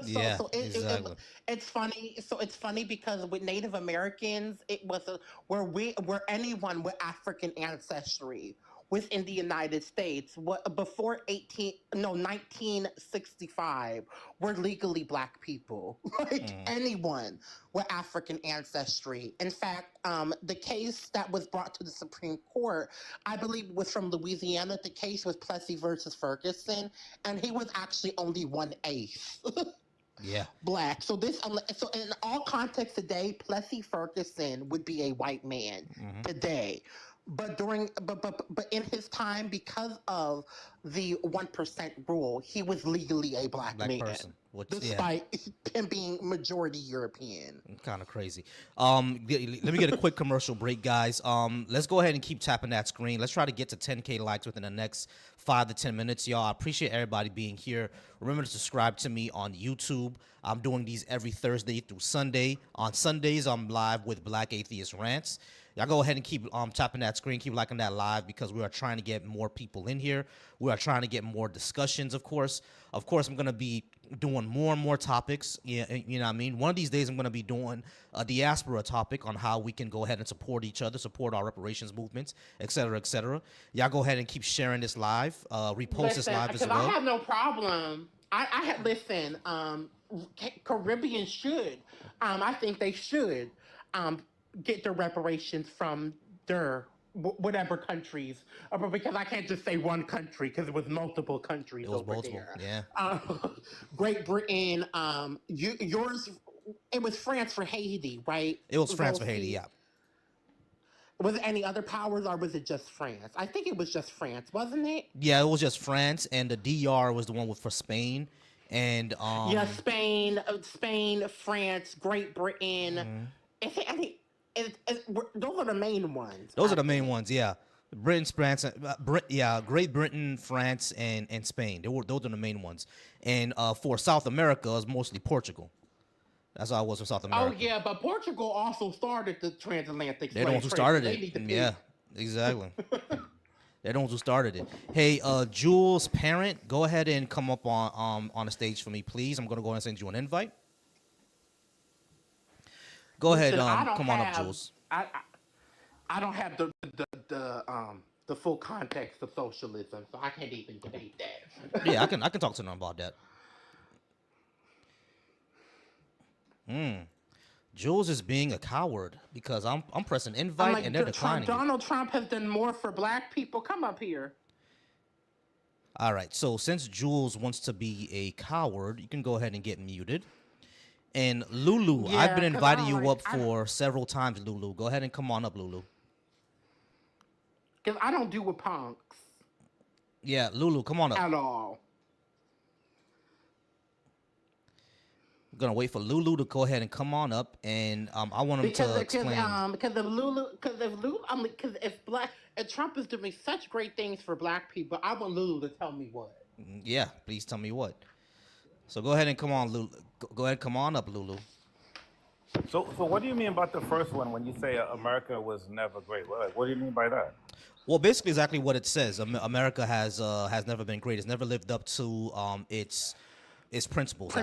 exactly. It's funny. So it's funny because with Native Americans, it was where anyone with African ancestry within the United States, before 1965, were legally black people, like anyone with African ancestry. In fact, the case that was brought to the Supreme Court, I believe, was from Louisiana. The case was Plessy versus Ferguson, and he was actually only 1/8 Yeah. black. So so in all context today, Plessy Ferguson would be a white man today. But in his time, because of the 1% rule, he was legally a black man, person. despite him being majority European. Kind of crazy. Let me get a quick commercial break, guys. Let's go ahead and keep tapping that screen. Let's try to get to 10K likes within the next 5 to 10 minutes, y'all. I appreciate everybody being here. Remember to subscribe to me on YouTube. I'm doing these every Thursday through Sunday. On Sundays, I'm live with Black Atheist Rants. Y'all go ahead and keep tapping that screen, keep liking that live, because we are trying to get more people in here. We are trying to get more discussions, of course. Of course, I'm going to be doing more and more topics. Yeah, you know what I mean? One of these days, I'm going to be doing a diaspora topic on how we can go ahead and support each other, support our reparations movements, et cetera, et cetera. Y'all go ahead and keep sharing this live, repost this live as well. I have no problem. Listen, Caribbean should. I think they should get their reparations from their whatever countries, because I can't just say one country, because it was multiple countries. It was over multiple, there. yeah. Great Britain, yours, it was France for Haiti, right? It was France for Haiti, yeah. Was it any other powers, or was it just France? I think it was just France, wasn't it? Yeah, it was just France, and the DR was the one for Spain. And yeah, Spain, France, Great Britain. Is it any? Those are the main ones. Those are the main ones, yeah. Britain, France, Great Britain, France, and Spain. Those are the main ones. And for South America, it's mostly Portugal. That's how it was for South America. Oh yeah, but Portugal also started the transatlantic. They're the ones who started it. Yeah, exactly. They're the ones who started it. Hey, Jules' parent, go ahead and come up on the stage for me, please. I'm gonna go ahead and send you an invite. Go ahead, come on up, Jules. I don't have the full context of socialism, so I can't even debate that. Yeah, I can talk to them about that. Jules is being a coward because I'm pressing invite and they're declining. Donald Trump has done more for black people. Come up here. All right, so since Jules wants to be a coward, you can go ahead and get muted. And Lulu, I've been inviting you up for several times, Lulu. Go ahead and come on up, Lulu. Because I don't do with punks. Yeah, Lulu, come on up. At all. I'm going to wait for Lulu to go ahead and come on up. And I want him to explain. If Trump is doing such great things for black people, I want Lulu to tell me what. Yeah, please tell me what. So go ahead and come on, Lulu. Go ahead, come on up, Lulu. So what do you mean about the first one when you say America was never great? What do you mean by that? Well, basically exactly what it says. America has never been great. It's never lived up to its principles.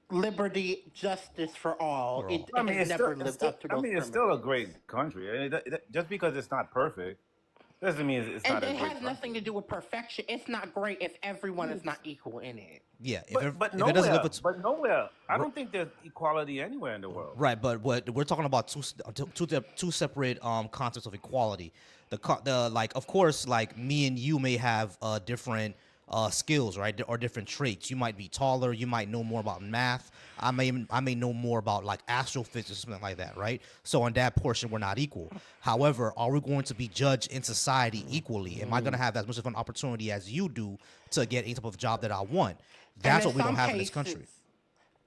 Liberty, justice for all. It never lived up to those. It's still a great country. Just because it's not perfect doesn't mean it's not a great country. It has nothing to do with perfection. It's not great if everyone is not equal in it. Yeah, but nowhere. I don't think there's equality anywhere in the world. Right, but we're talking about two separate concepts of equality. The like, of course, like me and you may have different skills, right, or different traits. You might be taller. You might know more about math. I may know more about like astrophysics or something like that, right? So on that portion, we're not equal. However, are we going to be judged in society equally? Am I going to have as much of an opportunity as you do to get any type of job that I want? That's what we don't have in this country.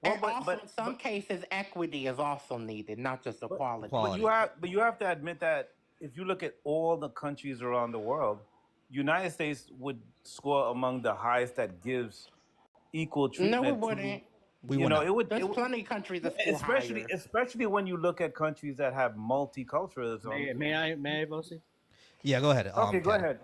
Well, but in some cases, equity is also needed, not just equality. But you have to admit that if you look at all the countries around the world, United States would score among the highest that gives equal treatment. No, it wouldn't. There's plenty of countries that score higher. Especially when you look at countries that have multiculturalism. May I, Bosi? Yeah, go ahead. Okay, go ahead.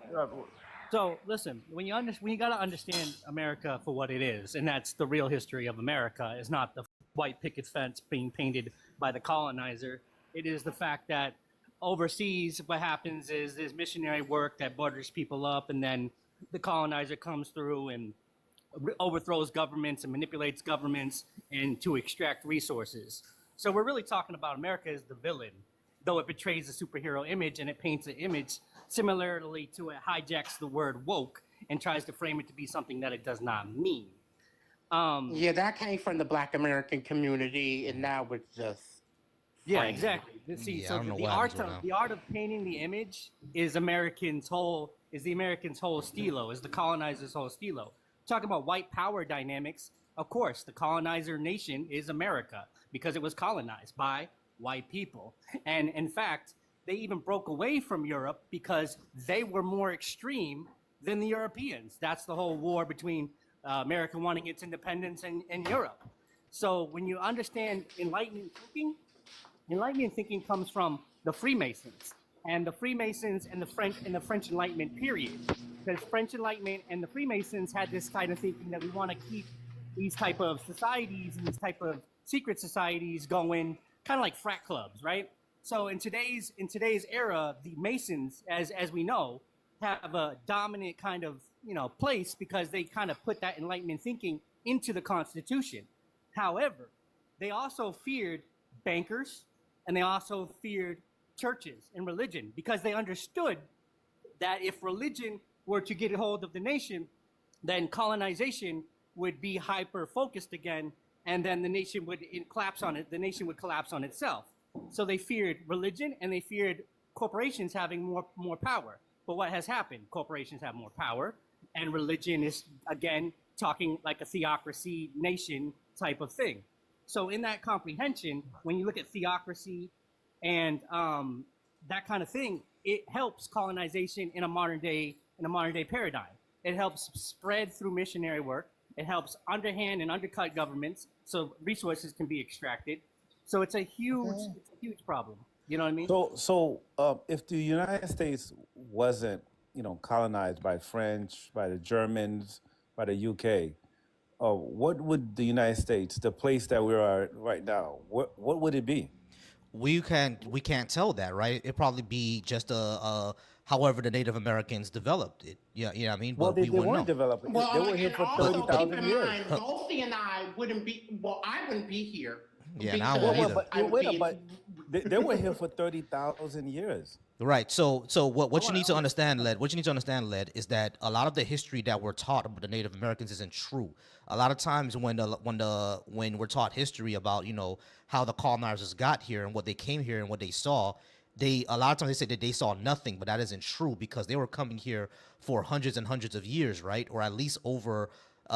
So listen, when you got to understand America for what it is, and that's the real history of America, is not the white picket fence being painted by the colonizer. It is the fact that overseas, what happens is there's missionary work that butters people up, and then the colonizer comes through and overthrows governments and manipulates governments and to extract resources. So we're really talking about America as the villain, though it betrays a superhero image and it paints an image similarly to it hijacks the word woke and tries to frame it to be something that it does not mean. Yeah, that came from the Black American community, and now it's just Yeah, framed. exactly. See, Yeah, I so don't know the what art happens right of now. the art of painting the image is the Americans' whole stilo, is the colonizer's whole stilo. Talking about white power dynamics, of course, the colonizer nation is America because it was colonized by white people. And in fact, they even broke away from Europe because they were more extreme than the Europeans. That's the whole war between America wanting its independence and Europe. So when you understand Enlightenment thinking comes from the Freemasons and the Freemasons and the French Enlightenment period. Because French Enlightenment and the Freemasons had this kind of thinking that we want to keep these type of societies and these type of secret societies going, kind of like frat clubs, right? So in today's era, the Masons, as we know, have a dominant kind of place because they kind of put that Enlightenment thinking into the Constitution. However, they also feared bankers and they also feared churches and religion because they understood that if religion were to get a hold of the nation, then colonization would be hyper focused again, and then the nation would collapse on it. The nation would collapse on itself. So they feared religion and they feared corporations having more power. But what has happened? Corporations have more power, and religion is again talking like a theocracy nation type of thing. So in that comprehension, when you look at theocracy and that kind of thing, it helps colonization in a modern day paradigm. It helps spread through missionary work. It helps underhand and undercut governments so resources can be extracted. So it's a huge problem. You know what I mean? So if the United States wasn't, colonized by French, by the Germans, by the UK, what would the United States, the place that we are right now, what would it be? We can't tell that, right? It'd probably be just however the Native Americans developed it. Yeah, what I mean. Well, But we they wouldn't weren't know. developing. Well, They were here and for also keep 30,000 in years. mind, Dolphy and I wouldn't be. Well, I wouldn't be here. Yeah, and I because wouldn't But I would wait, be- but they were here for 30,000 years. Right. So what you need to understand, Led, is that a lot of the history that we're taught about the Native Americans isn't true. A lot of times when we're taught history about how the colonizers got here and what they came here and what they saw, a lot of times they say that they saw nothing, but that isn't true because they were coming here for hundreds and hundreds of years, right? Or at least over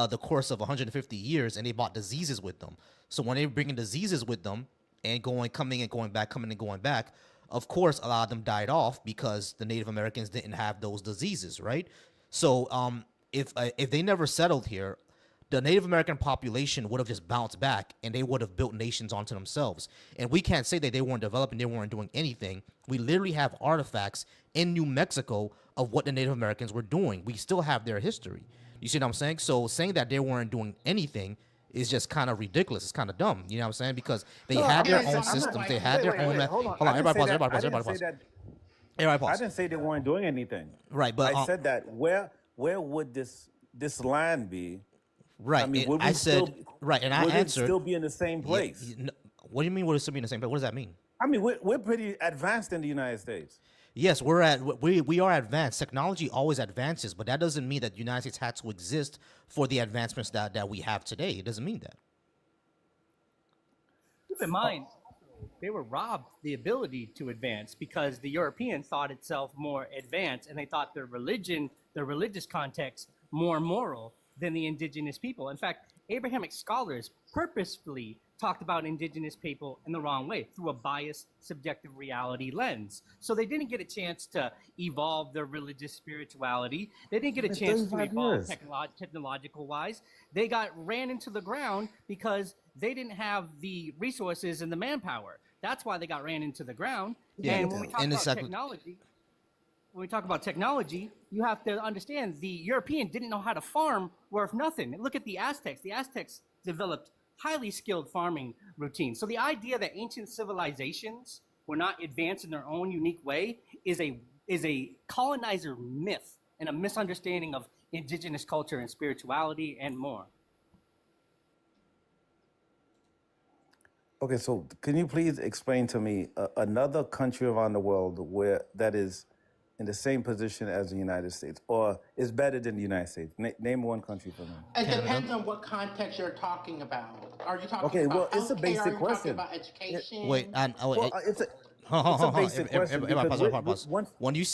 the course of 150 years, and they brought diseases with them. So when they were bringing diseases with them and coming and going back, of course, a lot of them died off because the Native Americans didn't have those diseases, right? So if they never settled here, the Native American population would have just bounced back and they would have built nations onto themselves. And we can't say that they weren't developing, they weren't doing anything. We literally have artifacts in New Mexico of what the Native Americans were doing. We still have their history. You see what I'm saying? So saying that they weren't doing anything is just kind of ridiculous. It's kind of dumb. You know what I'm saying? Because they had their own systems. They had their own. Hold on. Hold on. Everybody pause. Everybody pause. I Everybody didn't say pause. that. Everybody I pause. didn't say they weren't doing anything. Right, but I said that where would this land be? right. I mean, would we I said still, right, and I would it answered. still be in the same Yeah, place? what do you mean? Would it still be in the same place? What does that mean? I mean, we're pretty advanced in the United States. Yes, we are advanced. Technology always advances, but that doesn't mean that the United States had to exist for the advancements that we have today. It doesn't mean that. Keep in mind, they were robbed the ability to advance because the Europeans thought itself more advanced and they thought their religious context more moral than the indigenous people. In fact, Abrahamic scholars purposefully talked about indigenous people in the wrong way through a biased subjective reality lens. So they didn't get a chance to evolve their religious spirituality. They didn't get a chance to 35 evolve years. technological wise. They ran into the ground because they didn't have the resources and the manpower. That's why they got ran into the ground. Yeah, and when we talk and about it's like- technology, you have to understand the European didn't know how to farm worth nothing. Look at the Aztecs. The Aztecs developed highly skilled farming routines. So the idea that ancient civilizations who are not advanced in their own unique way is a colonizer myth and a misunderstanding of indigenous culture and spirituality and more. Okay, so can you please explain to me another country around the world where that is in the same position as the United States, or is better than the United States? Name one country for me. It Canada. depends on what context you're talking about. Are you talking Okay, about well, it's a healthcare? basic Are you question. talking about education? Wait, Well, it's a hold it's a on. basic question Everybody because pause. once When you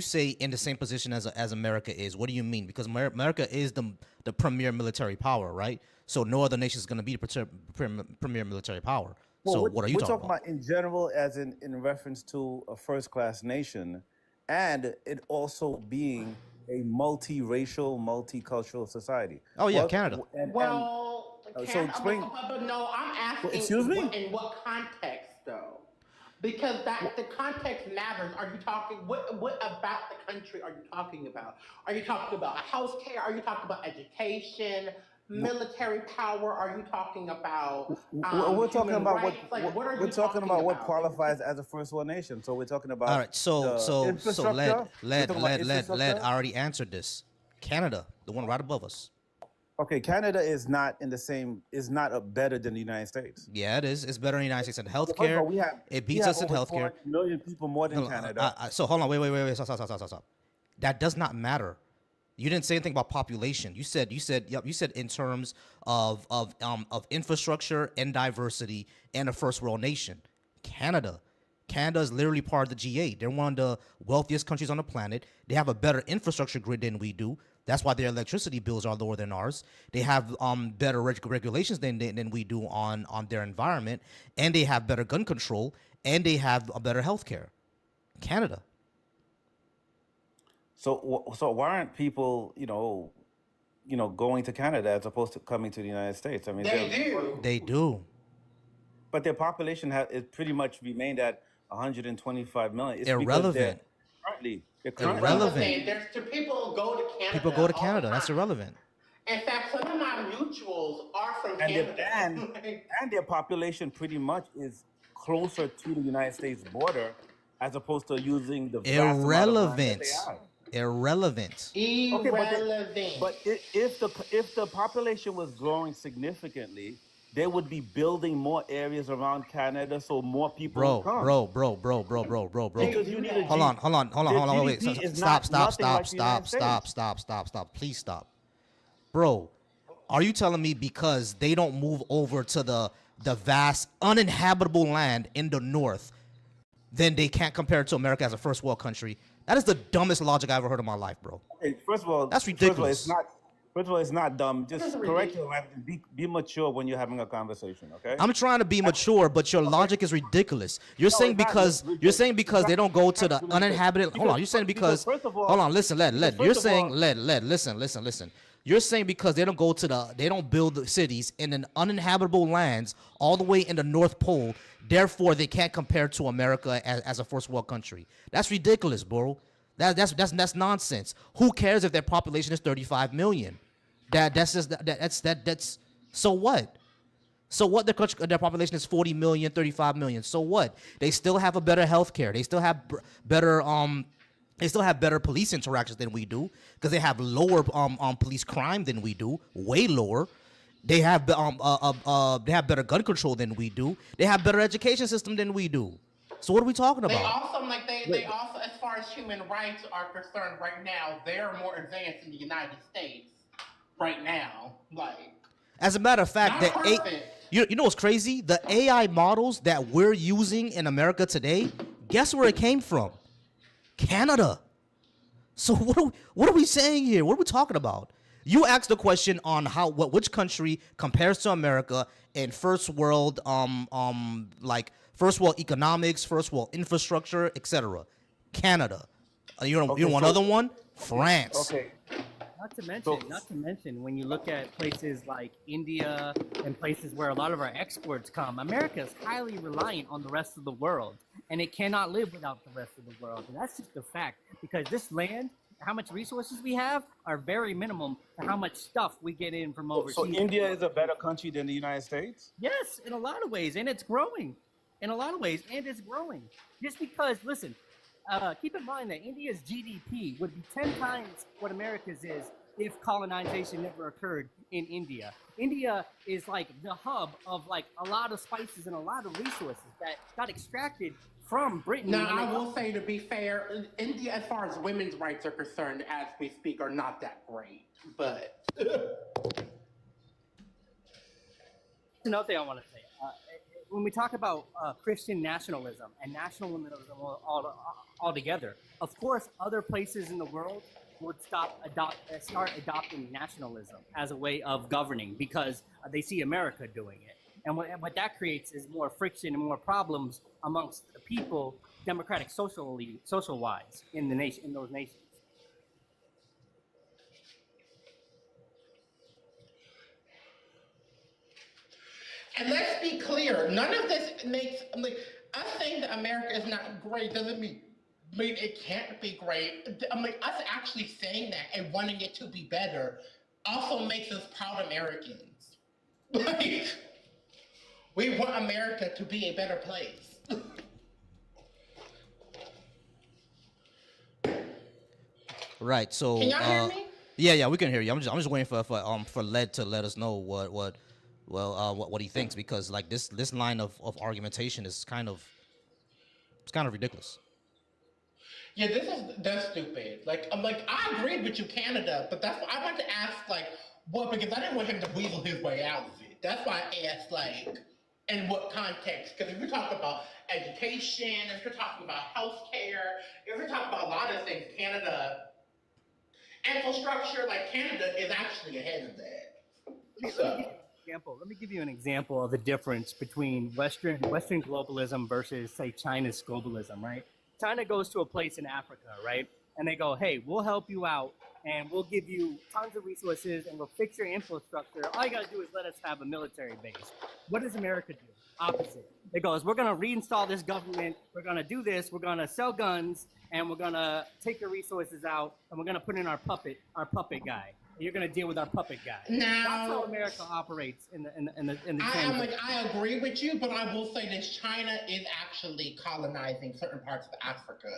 say in the same position as America is, what do you mean? Because America is the premier military power, right? So no other nation is going to be the premier military power. So what are you we're talking talking about in general, as in reference to a first-class nation, and it also being a multiracial, multicultural society. Oh yeah, Canada. Well, so explain. but no, I'm asking. Excuse me? In what context, though? Because the context matters. Are you talking what about the country are you talking about? Are you talking about healthcare? Are you talking about education? Military power? Are you talking about We're talking human about rights? What are we're you talking about what about? qualifies as a first world nation. So we're talking about All right, so infrastructure. led Infrastructure. already answered this. Canada, the one right above us. Okay, Canada is not better than the United States. Yeah, it is. It's better than the United States in First of healthcare. all, we It beats us in over healthcare. 400 million people more than Canada. So hold on, wait, stop. That does not matter. You didn't say anything about population. You said in terms of infrastructure and diversity and a first world nation. Canada is literally part of the G8. They're one of the wealthiest countries on the planet. They have a better infrastructure grid than we do. That's why their electricity bills are lower than ours. They have better regulations than we do on their environment, and they have better gun control, and they have a better healthcare. Canada. So why aren't people, going to Canada as opposed to coming to the United States? I mean, They do. but their population is pretty much remained at 125 million. It's because Irrelevant. they're currently Irrelevant. People go to Canada. People go to all Canada. the That's time. irrelevant. In fact, some of my mutuals are from and Canada. and their population pretty much is closer to the United States border as opposed to using the vast amount of land that they have. Irrelevant. Irrelevant. But if the population was growing significantly, they would be building more areas around Canada so more people would come. Bro. Because you need a Hold on, wait. GDP is Stop. nothing like the United States. Please stop. Bro, are you telling me because they don't move over to the vast uninhabitable land in the north, then they can't compare it to America as a first world country? That is the dumbest logic I ever heard in my life, bro. Okay, first of all, That's ridiculous. First of all, it's not dumb. Just correct your language. Be mature when you're having a conversation, okay? I'm trying to be mature, but your logic is ridiculous. You're saying because they don't go to the uninhabited. Hold on, you're saying because first of all, hold on, listen, led. You're first of saying all- listen. You're saying because they don't build the cities in an uninhabitable lands all the way in the North Pole, therefore they can't compare to America as a first world country. That's ridiculous, bro. That's nonsense. Who cares if their population is 35 million? That's so what? So what? Their population is 40 million, 35 million. So what? They still have a better healthcare. They still have better They still have better police interactions than we do because they have lower police crime than we do, way lower. They have better gun control than we do. They have better education system than we do. So what are we talking about? They also, as far as human rights are concerned, right now they're more advanced in the United States. Right now, As a matter of fact, you know what's crazy? The AI models that we're using in America today, guess where it came from? Canada. So what are we saying here? What are we talking about? You asked the question on which country compares to America in first world first world economics, first world infrastructure, etc. Canada. You want another one? France. Okay. Not to mention, when you look at places like India and places where a lot of our exports come, America is highly reliant on the rest of the world, and it cannot live without the rest of the world. And that's just a fact, because this land, how much resources we have, are very minimum to how much stuff we get in from overseas. So India is a better country than the United States? Yes, in a lot of ways, and it's growing. in a lot of ways, and it's growing. Just because, listen, keep in mind that India's GDP would be 10 times what America's is if colonization never occurred in India. India is like the hub of like a lot of spices and a lot of resources that got extracted from Britain. Now, I will say, to be fair, India, as far as women's rights are concerned, as we speak, are not that great. But another thing I want to say, when we talk about Christian nationalism and nationalism altogether, of course, other places in the world would start adopting nationalism as a way of governing because they see America doing it. And what that creates is more friction and more problems amongst the people, democratic social wise in those nations. And let's be clear, none of this makes, us saying that America is not great doesn't mean it can't be great. Us actually saying that and wanting it to be better also makes us proud Americans. Like, we want America to be a better place. Right. So. Can y'all hear me? Yeah, we can hear you. I'm just waiting for Led to let us know what he thinks, because like this line of argumentation is kind of ridiculous. Yeah, that's stupid. I agreed with you, Canada, but that's why I wanted to ask, because I didn't want him to weasel his way out of it. That's why I asked, in what context? Because if you're talking about education, if you're talking about healthcare, if you're talking about a lot of things, Canada, infrastructure, Canada is actually ahead of that. So. Let me give you an example of the difference between Western globalism versus, say, China's globalism, right? China goes to a place in Africa, right? And they go, hey, we'll help you out and we'll give you tons of resources and we'll fix your infrastructure. All you got to do is let us have a military base. What does America do? Opposite. It goes, we're going to reinstall this government. We're going to do this. We're going to sell guns and we're going to take your resources out and we're going to put in our puppet guy. You're going to deal with our puppet guy. Now, that's how America operates in the I agree with you, but I will say this: China is actually colonizing certain parts of Africa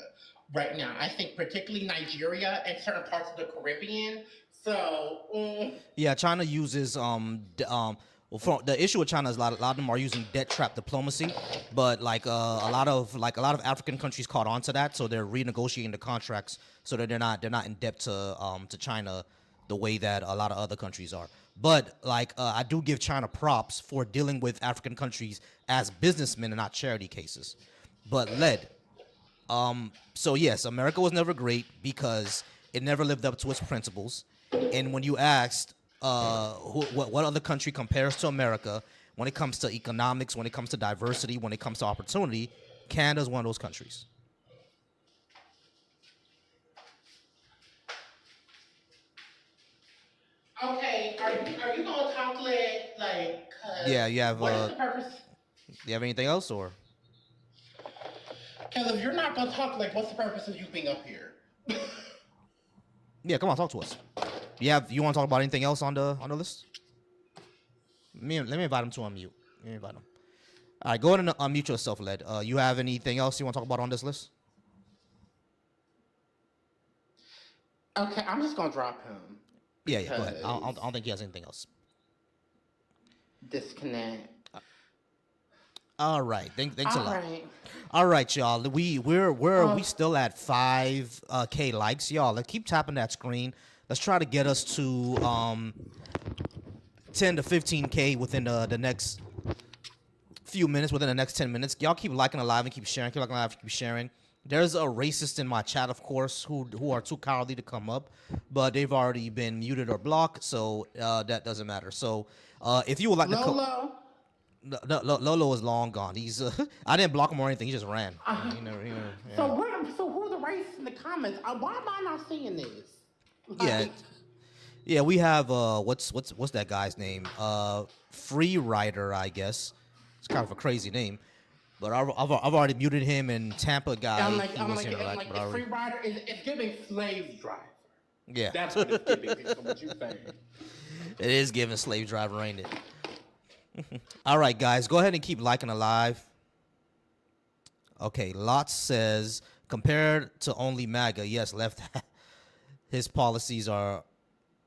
right now. I think particularly Nigeria and certain parts of the Caribbean. So yeah, China uses well, the issue with China is a lot of them are using debt trap diplomacy, but a lot of African countries caught on to that, so they're renegotiating the contracts so that they're not in debt to China the way that a lot of other countries are. But I do give China props for dealing with African countries as businessmen and not charity cases. But so yes, America was never great because it never lived up to its principles. And when you asked what other country compares to America when it comes to economics, when it comes to diversity, when it comes to opportunity, Canada's one of those countries. okay, are you gonna talk Yeah, you have. What's the purpose? Do you have anything else, or? Because if you're not gonna talk, what's the purpose of you being up here? Yeah, come on, talk to us. You want to talk about anything else on the list? Let me invite him to unmute. Let me invite him. All right, go ahead and unmute yourself, Led. You have anything else you want to talk about on this list? Okay, I'm just gonna drop him. Yeah, go ahead. I don't think he has anything else. Disconnect. All right, thanks a lot. Right. All right, y'all. We still at 5K likes, y'all. Let's keep tapping that screen. Let's try to get us to 10 to 15K within the next few minutes, within the next 10 minutes. Y'all keep liking the live and keep sharing. Keep liking the live and keep sharing. There's a racist in my chat, of course, who are too cowardly to come up, but they've already been muted or blocked, so that doesn't matter. So if you would like Lolo. Lolo is long gone. He's I didn't block him or anything. He just ran. Yeah. So who are the racists in the comments? Why am I not seeing this? Yeah. We have what's that guy's name? Free Rider, I guess. It's kind of a crazy name. But I've already muted him, and Tampa guy. I'm like the Free Rider is giving slave driver. Yeah, that's what it's giving. Based on what you're saying. It is giving slave driver, ain't it? All right, guys, go ahead and keep liking the live. Okay, Lot says compared to only MAGA, yes, left his policies are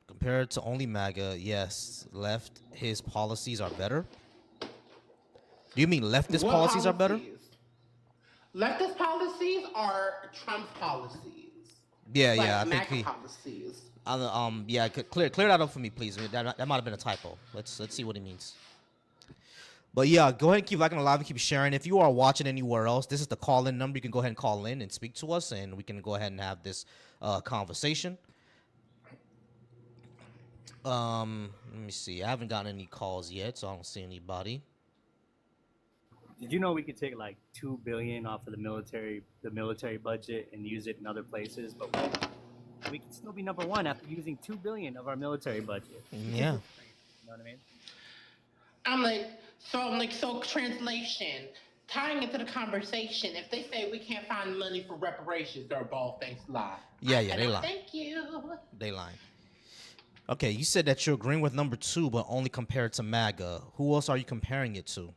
compared to only MAGA, yes, left his policies are better. Do you mean leftist What policies are better? policies? Leftist policies are Trump's policies, Yeah, yeah, I like think MAGA he. policies. Yeah, clear that up for me, please. That might have been a typo. Let's see what he means. But yeah, go ahead and keep liking the live and keep sharing. If you are watching anywhere else, this is the call-in number. You can go ahead and call in and speak to us, and we can go ahead and have this conversation. Let me see. I haven't gotten any calls yet, so I don't see anybody. Did you know we could take like $2 billion off of the military budget and use it in other places, but we can still be number one after using $2 billion of our military budget. Yeah. You know what I mean? So translation, tying into the conversation, if they say we can't find money for reparations, they're a bald-faced lie. Yeah, they lie. Thank you. They lying. Okay, you said that you're agreeing with number 2, but only compared to MAGA. Who else are you comparing it to?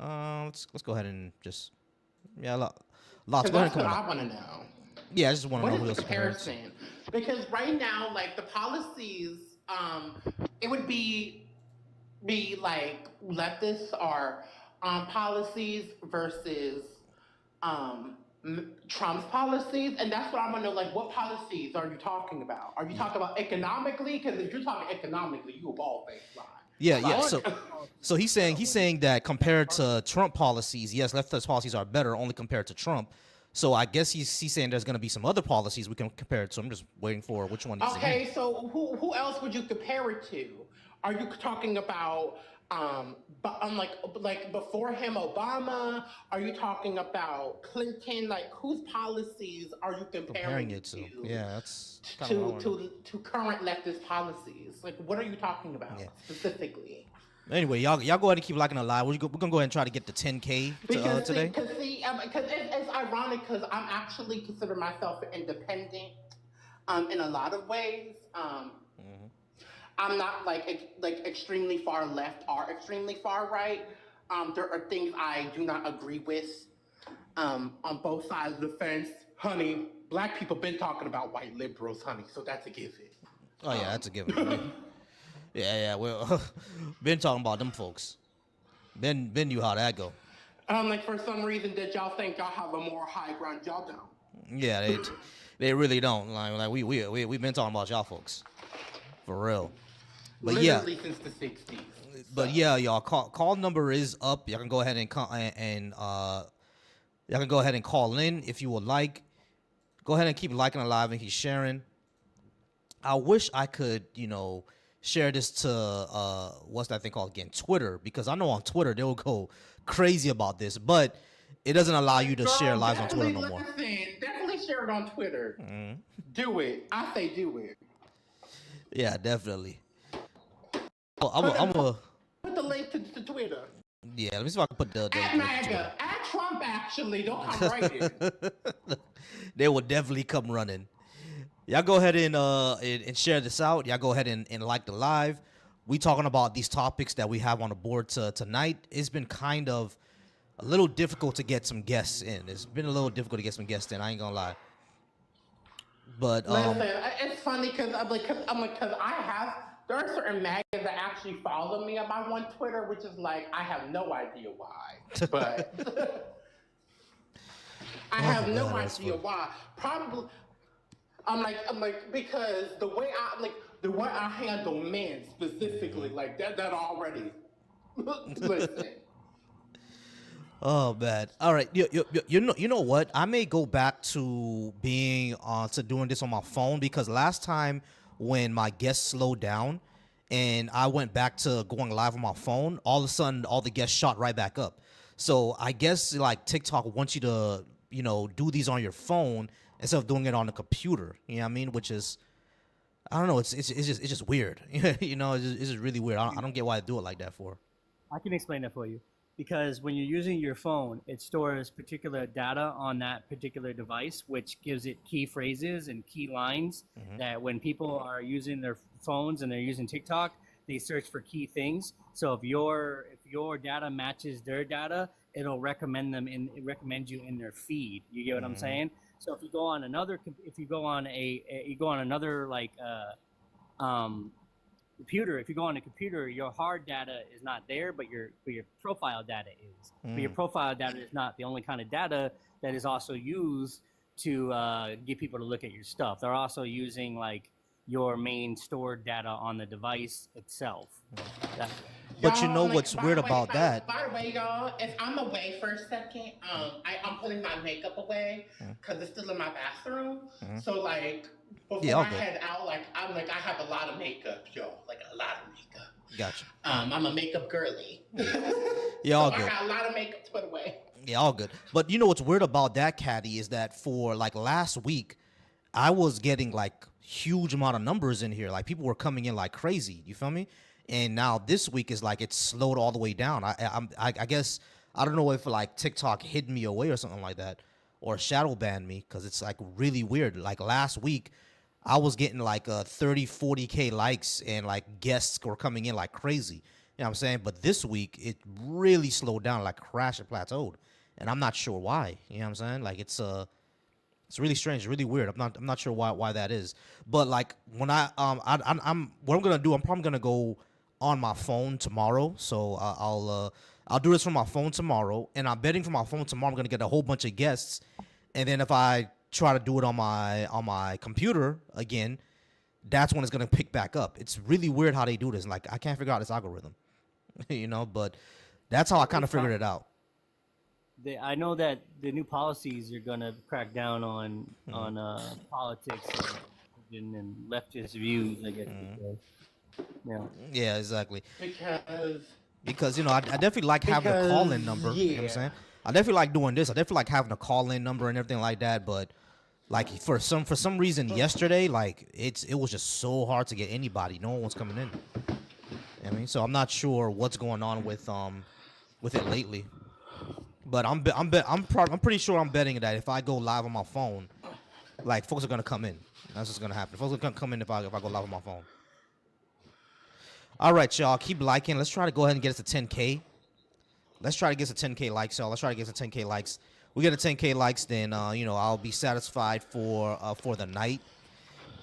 Let's go ahead and just lots. Go ahead and That's come what on. I want to know. Yeah, I just want to What know is who the else you're comparing comparison? Because right now, like the policies, it would be like leftist or policies versus Trump's policies, and that's what I want to know. Like, what policies are you talking about? Are you talking about economically? Because if you're talking economically, you a bald-faced lie. Yeah. So he's saying that compared to Trump policies, yes, leftist policies are better only compared to Trump. So I guess he's saying there's going to be some other policies we can compare it to. I'm just waiting for which one. Okay, so who else would you compare it to? Are you talking about like before him, Obama? Are you talking about Clinton? Like, whose policies are you comparing it to? Yeah, that's to current leftist policies. Like, what are you talking about specifically? Anyway, y'all go ahead and keep liking the live. We're gonna go ahead and try to get to 10K today. Because it's ironic because I'm actually consider myself independent in a lot of ways. I'm not like extremely far left or extremely far right. There are things I do not agree with on both sides of the fence. Honey, black people been talking about white liberals, honey, so that's a given. Oh yeah, that's a given. Yeah. Well, been talking about them folks. Ben knew how that go. Like for some reason that y'all think y'all have a more high ground, y'all don't. Yeah, they really don't. Like we've been talking about y'all folks, for real. But literally since the 60s. But yeah, y'all call number is up. Y'all can go ahead and y'all can go ahead and call in if you would like. Go ahead and keep liking the live and keep sharing. I wish I could, share this to what's that thing called again? Twitter, because I know on Twitter they'll go crazy about this, but it doesn't allow you to share lives on Twitter no more. Definitely share it on Twitter. Mm-hmm. Do it. I say do it. Yeah, definitely. Well, I'm gonna put the link to Twitter. Yeah, let me see if I can put the at MAGA, at Trump. Actually, don't come right in. They will definitely come running. Y'all go ahead and share this out. Y'all go ahead and like the live. We talking about these topics that we have on the board tonight. It's been kind of a little difficult to get some guests in. It's been a little difficult to get some guests in. I ain't gonna lie. But listen, it's funny because there are certain MAGAs that actually follow me on Twitter, which is like I have no idea why, but I have no idea why. Probably. I'm like because the way I handle men specifically, like that already. Listen. Oh man! All right, you know what? I may go back to being to doing this on my phone, because last time when my guests slowed down and I went back to going live on my phone, all of a sudden all the guests shot right back up. So I guess like TikTok wants you to do these on your phone instead of doing it on the computer. You know what I mean? Which is, I don't know. It's just weird. It's just really weird. I don't get why they do it like that for. I can explain that for you. Because when you're using your phone, it stores particular data on that particular device, which gives it key phrases and key lines that when people are using their phones and they're using TikTok, they search for key things. So if your data matches their data, it'll recommend you in their feed. You get what I'm saying? So if you go on another like computer, if you go on a computer, your hard data is not there, but your profile data is. But your profile data is not the only kind of data that is also used to get people to look at your stuff. They're also using like your main stored data on the device itself. But you know Y'all, what's by weird the way, about that? by the way, y'all, if I'm away for a second, I'm putting my makeup away because it's still in my bathroom. So like before all I good. head out, like I have a lot of makeup, y'all, like a lot of makeup. Gotcha. I'm a makeup girly. Yeah, all So good. I got a lot of makeup to put away. Yeah, all good. But you know what's weird about that, Caddy, is that for like last week, I was getting like huge amount of numbers in here. Like people were coming in like crazy. You feel me? And now this week is like it's slowed all the way down. I guess I don't know if like TikTok hid me away or something like that, or shadow banned me because it's like really weird. Like last week, I was getting like 30, 40K likes and like guests were coming in like crazy. You know what I'm saying? But this week it really slowed down, like crashed and plateaued, and I'm not sure why. You know what I'm saying? Like it's really strange, really weird. I'm not sure why that is. But like when I'm what I'm gonna do, I'm probably gonna go on my phone tomorrow. So I'll do this from my phone tomorrow, and I'm betting from my phone tomorrow I'm gonna get a whole bunch of guests, and then if I try to do it on my computer again, that's when it's gonna pick back up. It's really weird how they do this. Like I can't figure out this algorithm, you know. But that's how I kind of figured it out. I know that the new policies are going to crack down on politics and leftist views, I guess. Yeah. Yeah, exactly. Because You know, I definitely like having a call-in number. You know what I'm saying? I definitely like doing this. I definitely like having a call-in number and everything like that. But like for some reason yesterday, like it was just so hard to get anybody. No one was coming in. You know what I mean, so I'm not sure what's going on with it lately. But I'm pretty sure I'm betting that if I go live on my phone, like folks are gonna come in. That's what's gonna happen. Folks are gonna come in if I go live on my phone. All right, y'all, keep liking. Let's try to go ahead and get us to 10K. Let's try to get to 10K likes, y'all. Let's try to get to 10K likes. We get to 10K likes, then you know, I'll be satisfied for the night,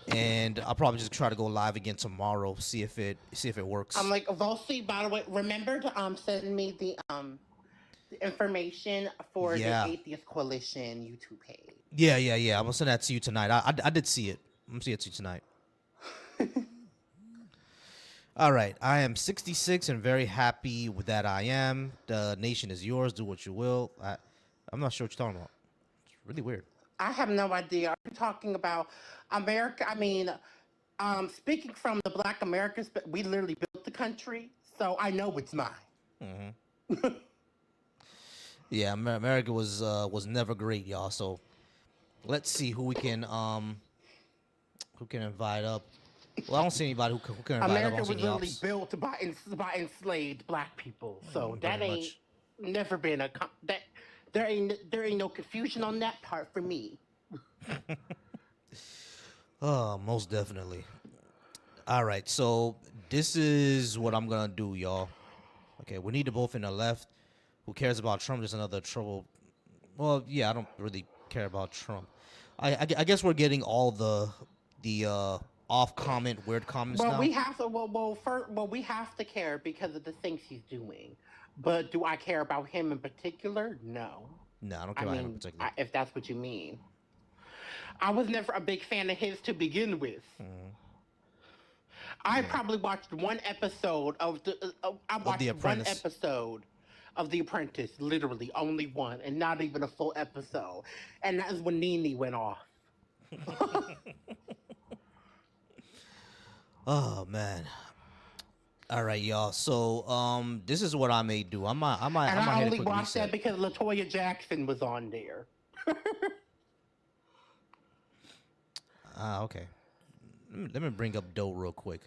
and I'll probably just try to go live again tomorrow. See if it works. I'm like, Volsi, by the way, remember to send me the information for the Atheist Coalition YouTube page. Yeah. I'm gonna send that to you tonight. I did see it. I'm gonna see it to you tonight. All right, I am 66 and very happy with that. I am. The nation is yours. Do what you will. I'm not sure what you're talking about. It's really weird. I have no idea. Are you talking about America? I mean, speaking from the Black Americans, but we literally built the country, so I know it's mine. Mm-hmm. Yeah, America was never great, y'all. So let's see who can invite up. Well, I don't see anybody who can invite America up. I don't see was any literally else. built by enslaved Black people, so that ain't much. never been that. There ain't no confusion on that part for me. Oh, most definitely. All right, so this is what I'm gonna do, y'all. Okay, we need to both in the left. Who cares about Trump? Just another trouble. Well, yeah, I don't really care about Trump. I guess we're getting all the off comment, weird comments Well, now. we have to. We have to care because of the things he's doing. But do I care about him in particular? No. No, I don't care about him in particular. If that's what you mean. I was never a big fan of his to begin with. I probably watched one episode of one episode of The Apprentice, literally only one, and not even a full episode. And that is when Nene went off. Oh man. All right, y'all. So this is what I may do. I only watched that because LaToya Jackson was on there. Okay. Let me bring up Doe real quick.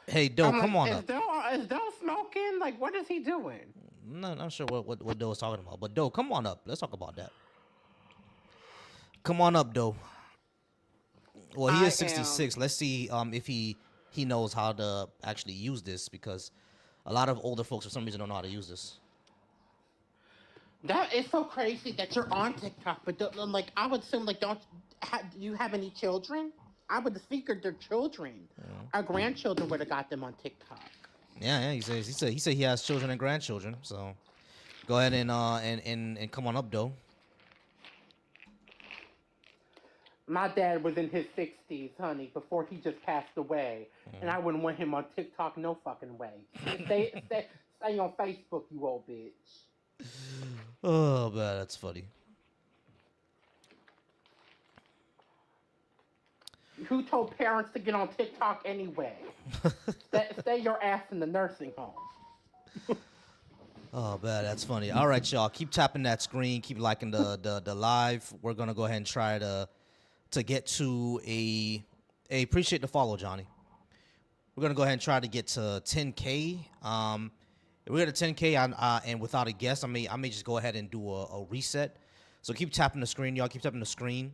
Hey, Doe, come on up. Is Doe smoking? Like, what is he doing? No, I'm not sure what Doe is talking about. But Doe, come on up. Let's talk about that. Come on up, Doe. Well, he is 66. Let's see if he knows how to actually use this, because a lot of older folks for some reason don't know how to use this. That is so crazy that you're on TikTok, but like I would assume like do you have any children? I would have figured their children, our grandchildren would have got them on TikTok. Yeah, yeah. He said he has children and grandchildren. So go ahead and and come on up, though. My dad was in his 60s, honey, before he just passed away, and I wouldn't want him on TikTok no fucking way. Stay on Facebook, you old bitch. Oh man, that's funny. Who told parents to get on TikTok anyway? Stay your ass in the nursing home. Oh man, that's funny. All right, y'all, keep tapping that screen, keep liking the live. We're gonna go ahead and try to get to a appreciate the follow, Johnny. We're gonna go ahead and try to get to 10K. If we get to 10K, and without a guest, I may just go ahead and do a reset. So keep tapping the screen, y'all. Keep tapping the screen.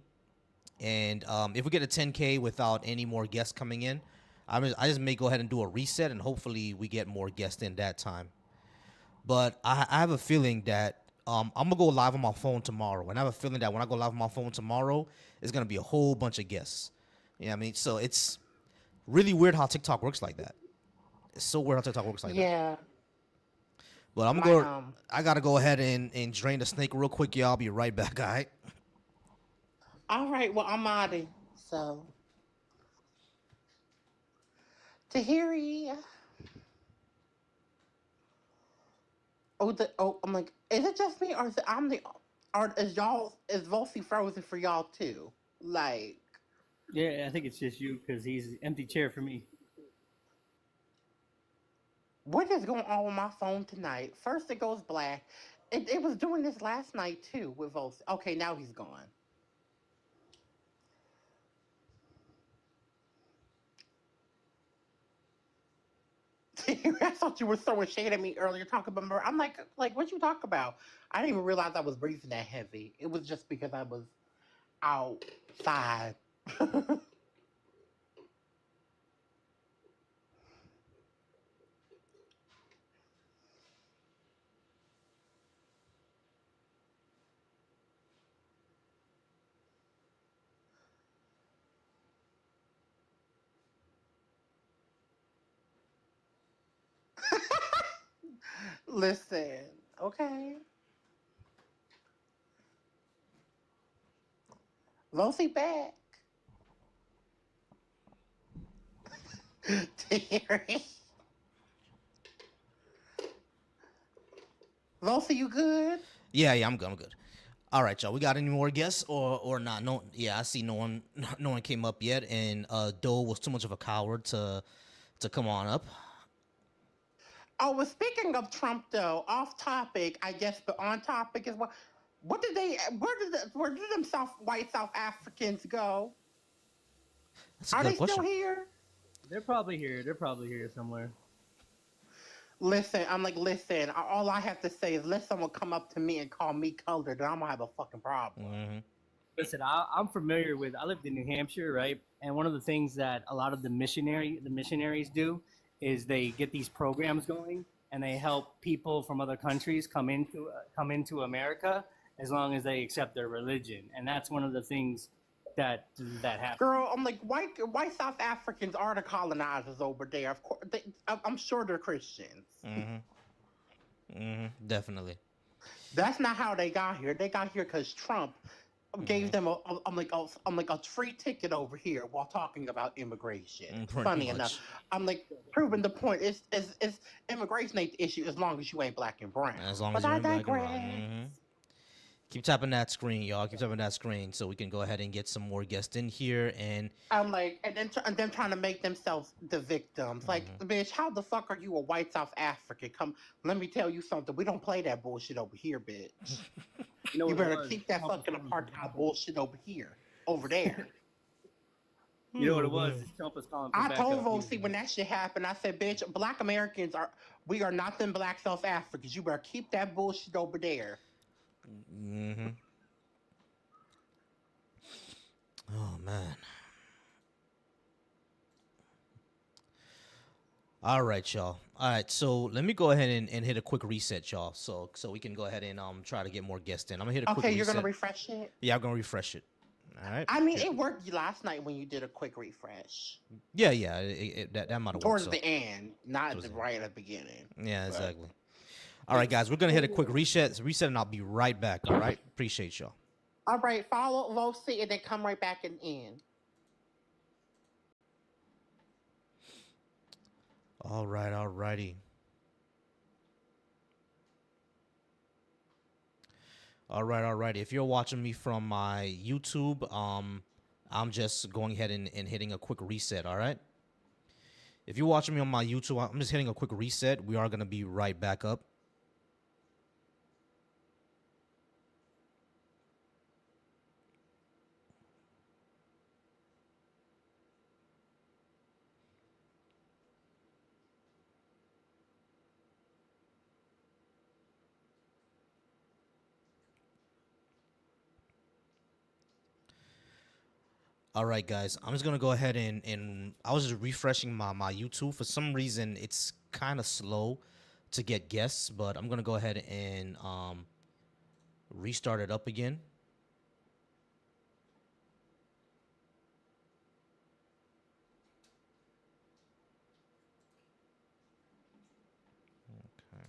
And if we get to 10K without any more guests coming in, I just may go ahead and do a reset, and hopefully we get more guests in that time. But I have a feeling that I'm gonna go live on my phone tomorrow, and I have a feeling that when I go live on my phone tomorrow, it's gonna be a whole bunch of guests. You know what I mean? So it's really weird how TikTok works like that. It's so weird how TikTok works like that. Yeah. But I gotta go ahead and drain the snake real quick, y'all. I'll be right back, all right? All right, well, I'm out of so. Tahiri. I'm like, is it just me, or is Volsy frozen for y'all too? Like, Yeah, I think it's just you because he's an empty chair for me. what is going on with my phone tonight? First it goes black. It was doing this last night too with Volsy. Okay, now he's gone. I thought you were throwing shade at me earlier talking about murder. I'm like what you talk about? I didn't even realize I was breathing that heavy. It was just because I was outside. Listen, okay. Lucy back. Terry. Lucy, you good? Yeah, I'm good. I'm good. All right, y'all. We got any more guests or not? No. Yeah, I see no one. No one came up yet, and Dole was too much of a coward to come on up. Oh, well, speaking of Trump, though, off topic, I guess, but on topic as well. Where did them white South Africans go? That's a Are good they still question. here? They're probably here. They're probably here somewhere. Listen, I'm like, listen, all I have to say is let someone come up to me and call me colored, and I'm gonna have a fucking problem. Mm-hmm. Listen, I'm familiar with. I lived in New Hampshire, right? And one of the things that a lot of the missionaries do is they get these programs going, and they help people from other countries come into America as long as they accept their religion. And that's one of the things that happens. Girl, I'm like, white South Africans are the colonizers over there. Of course, I'm sure they're Christians. Mm-hmm. Mm-hmm. Definitely. That's not how they got here. They got here because Trump gave them I'm like a free ticket over here while talking about immigration. Funny enough, I'm like proving the point. It's immigration ain't the issue as long as you ain't black and brown. As long as you're in black and brown. Mm-hmm. Keep tapping that screen, y'all. Keep tapping that screen so we can go ahead and get some more guests in here. And I'm like, and then trying to make themselves the victims. Like, bitch, how the fuck are you a white South African? Come, let me tell you something. We don't play that bullshit over here, bitch. You better keep that fucking apartheid bullshit over there. You know what it was? Trump was calling for I backup. told Volsy when that shit happened, I said, bitch, black Americans we are not them black South Africans. You better keep that bullshit over there. Mm-hmm. Oh man. All right, y'all. All right, so let me go ahead and hit a quick reset, y'all. So we can go ahead and try to get more guests in. I'm gonna hit a quick Okay, reset. you're gonna refresh it. Yeah, I'm gonna refresh it. All right. I mean, it worked last night when you did a quick refresh. Yeah, that might have worked. Towards So. the end, not right at the beginning. Yeah, But exactly. All right, guys, we're gonna hit a quick reset, and I'll be right back. All right, appreciate y'all. All right, follow Lucy and then come right back and in. All right, all righty. All right, all righty. If you're watching me from my YouTube, I'm just going ahead and hitting a quick reset. All right. If you're watching me on my YouTube, I'm just hitting a quick reset. We are gonna be right back up. All right, guys, I'm just gonna go ahead and I was just refreshing my YouTube. For some reason, it's kind of slow to get guests, but I'm gonna go ahead and restart it up again. Okay.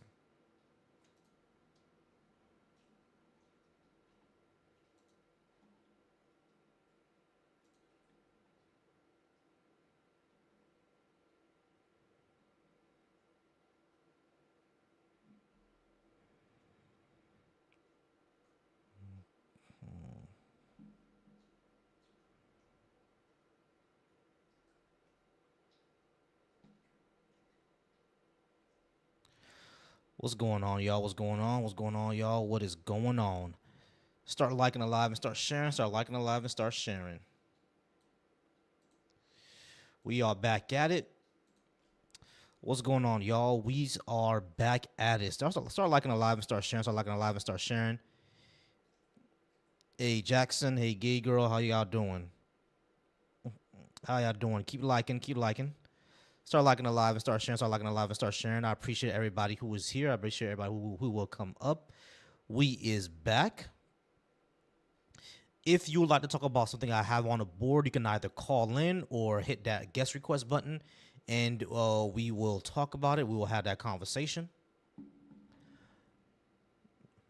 What's going on, y'all? What's going on? What's going on, y'all? What is going on? Start liking the live and start sharing. Start liking the live and start sharing. We are back at it. What's going on, y'all? We are back at it. Start liking the live and start sharing. Start liking the live and start sharing. Hey, Jackson. Hey, gay girl. How y'all doing? How y'all doing? Keep liking. Keep liking. Start liking the live and start sharing. Start liking the live and start sharing. I appreciate everybody who is here. I appreciate everybody who will come up. We is back. If you would like to talk about something I have on the board, you can either call in or hit that guest request button, and we will talk about it. We will have that conversation.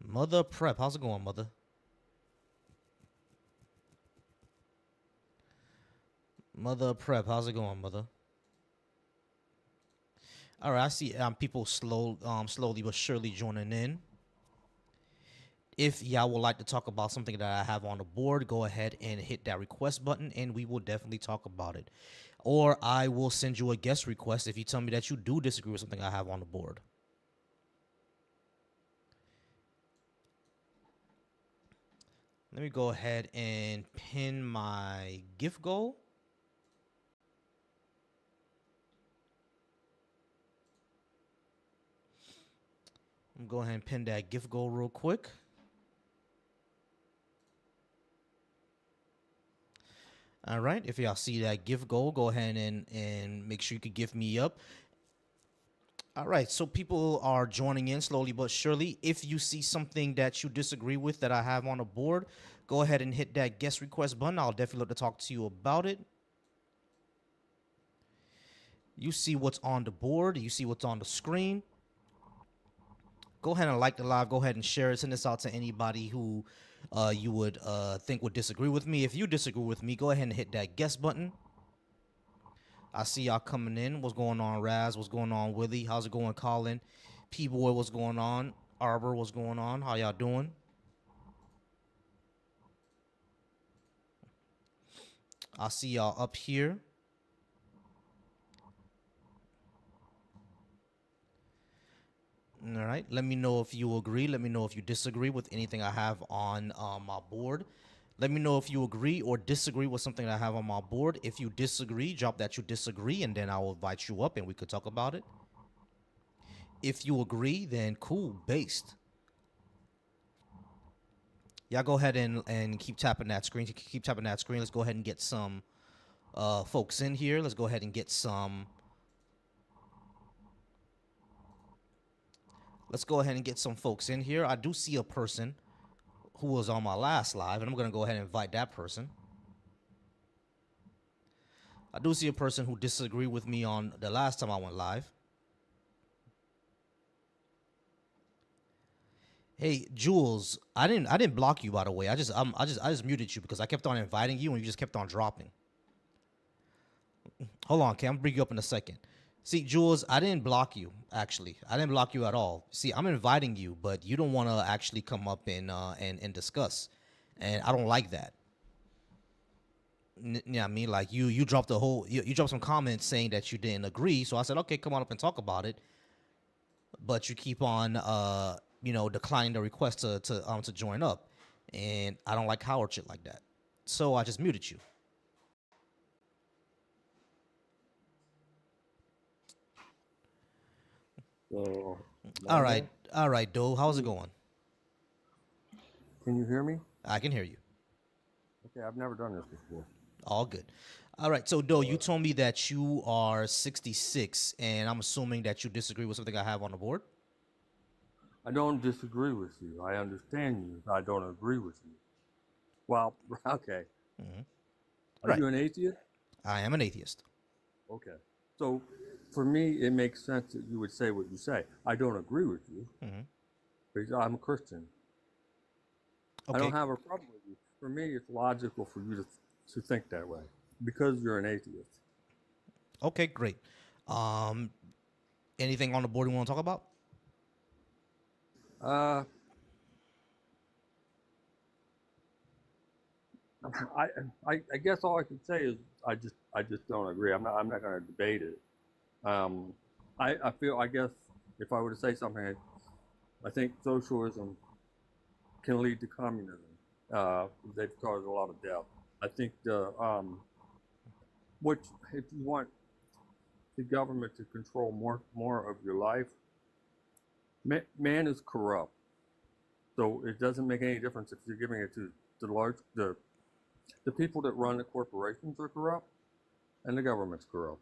Mother Prep, how's it going, Mother? Mother Prep, how's it going, Mother? All right, I see people slowly but surely joining in. If y'all would like to talk about something that I have on the board, go ahead and hit that request button, and we will definitely talk about it. Or I will send you a guest request if you tell me that you do disagree with something I have on the board. Let me go ahead and pin my gift goal. I'm going to go ahead and pin that gift goal real quick. All right, if y'all see that gift goal, go ahead and make sure you can gift me up. All right, so people are joining in slowly but surely. If you see something that you disagree with that I have on the board, go ahead and hit that guest request button. I'll definitely love to talk to you about it. You see what's on the board. You see what's on the screen. Go ahead and like the live. Go ahead and share it. Send this out to anybody who you would think would disagree with me. If you disagree with me, go ahead and hit that guest button. I see y'all coming in. What's going on, Raz? What's going on, Willie? How's it going, Colin? P-Boy, what's going on? Arbor, what's going on? How y'all doing? I see y'all up here. All right. Let me know if you agree. Let me know if you disagree with anything I have on my board. Let me know if you agree or disagree with something I have on my board. If you disagree, drop that you disagree, and then I will invite you up and we could talk about it. If you agree, then cool, based. Y'all go ahead and keep tapping that screen. Keep tapping that screen. Let's go ahead and get some folks in here. Let's go ahead and get some Let's go ahead and get some folks in here. I do see a person who was on my last live, and I'm going to go ahead and invite that person. I do see a person who disagreed with me on the last time I went live. Hey, Jules, I didn't block you, by the way. I just muted you because I kept on inviting you and you just kept on dropping. Hold on, okay, I'm gonna bring you up in a second. See, Jules, I didn't block you, actually. I didn't block you at all. See, I'm inviting you, but you don't want to actually come up and discuss. And I don't like that. Yeah, I mean, like you dropped you dropped some comments saying that you didn't agree. So I said, okay, come on up and talk about it. But you keep on declining the request to join up, and I don't like Howard shit like that. So I just muted you. So, All right, Doe. How's it going? can you hear me? I can hear you. Okay, I've never done this before. All good. All right, so Doe, you told me that you are 66, and I'm assuming that you disagree with something I have on the board. I don't disagree with you. I understand you. I don't agree with you. Well, okay. Are Right. you an atheist? I am an atheist. Okay. So for me, it makes sense that you would say what you say. I don't agree with you because I'm a Christian. Okay. I don't have a problem with you. For me, it's logical for you to think that way because you're an atheist. Okay, great. Anything on the board you want to talk about? I guess all I can say is I just don't agree. I'm not going to debate it. I feel, I guess if I were to say something, I think socialism can lead to communism. They've caused a lot of death. I think if you want the government to control more of your life, man is corrupt. So it doesn't make any difference if you're giving it to the people that run the corporations are corrupt, and the government's corrupt.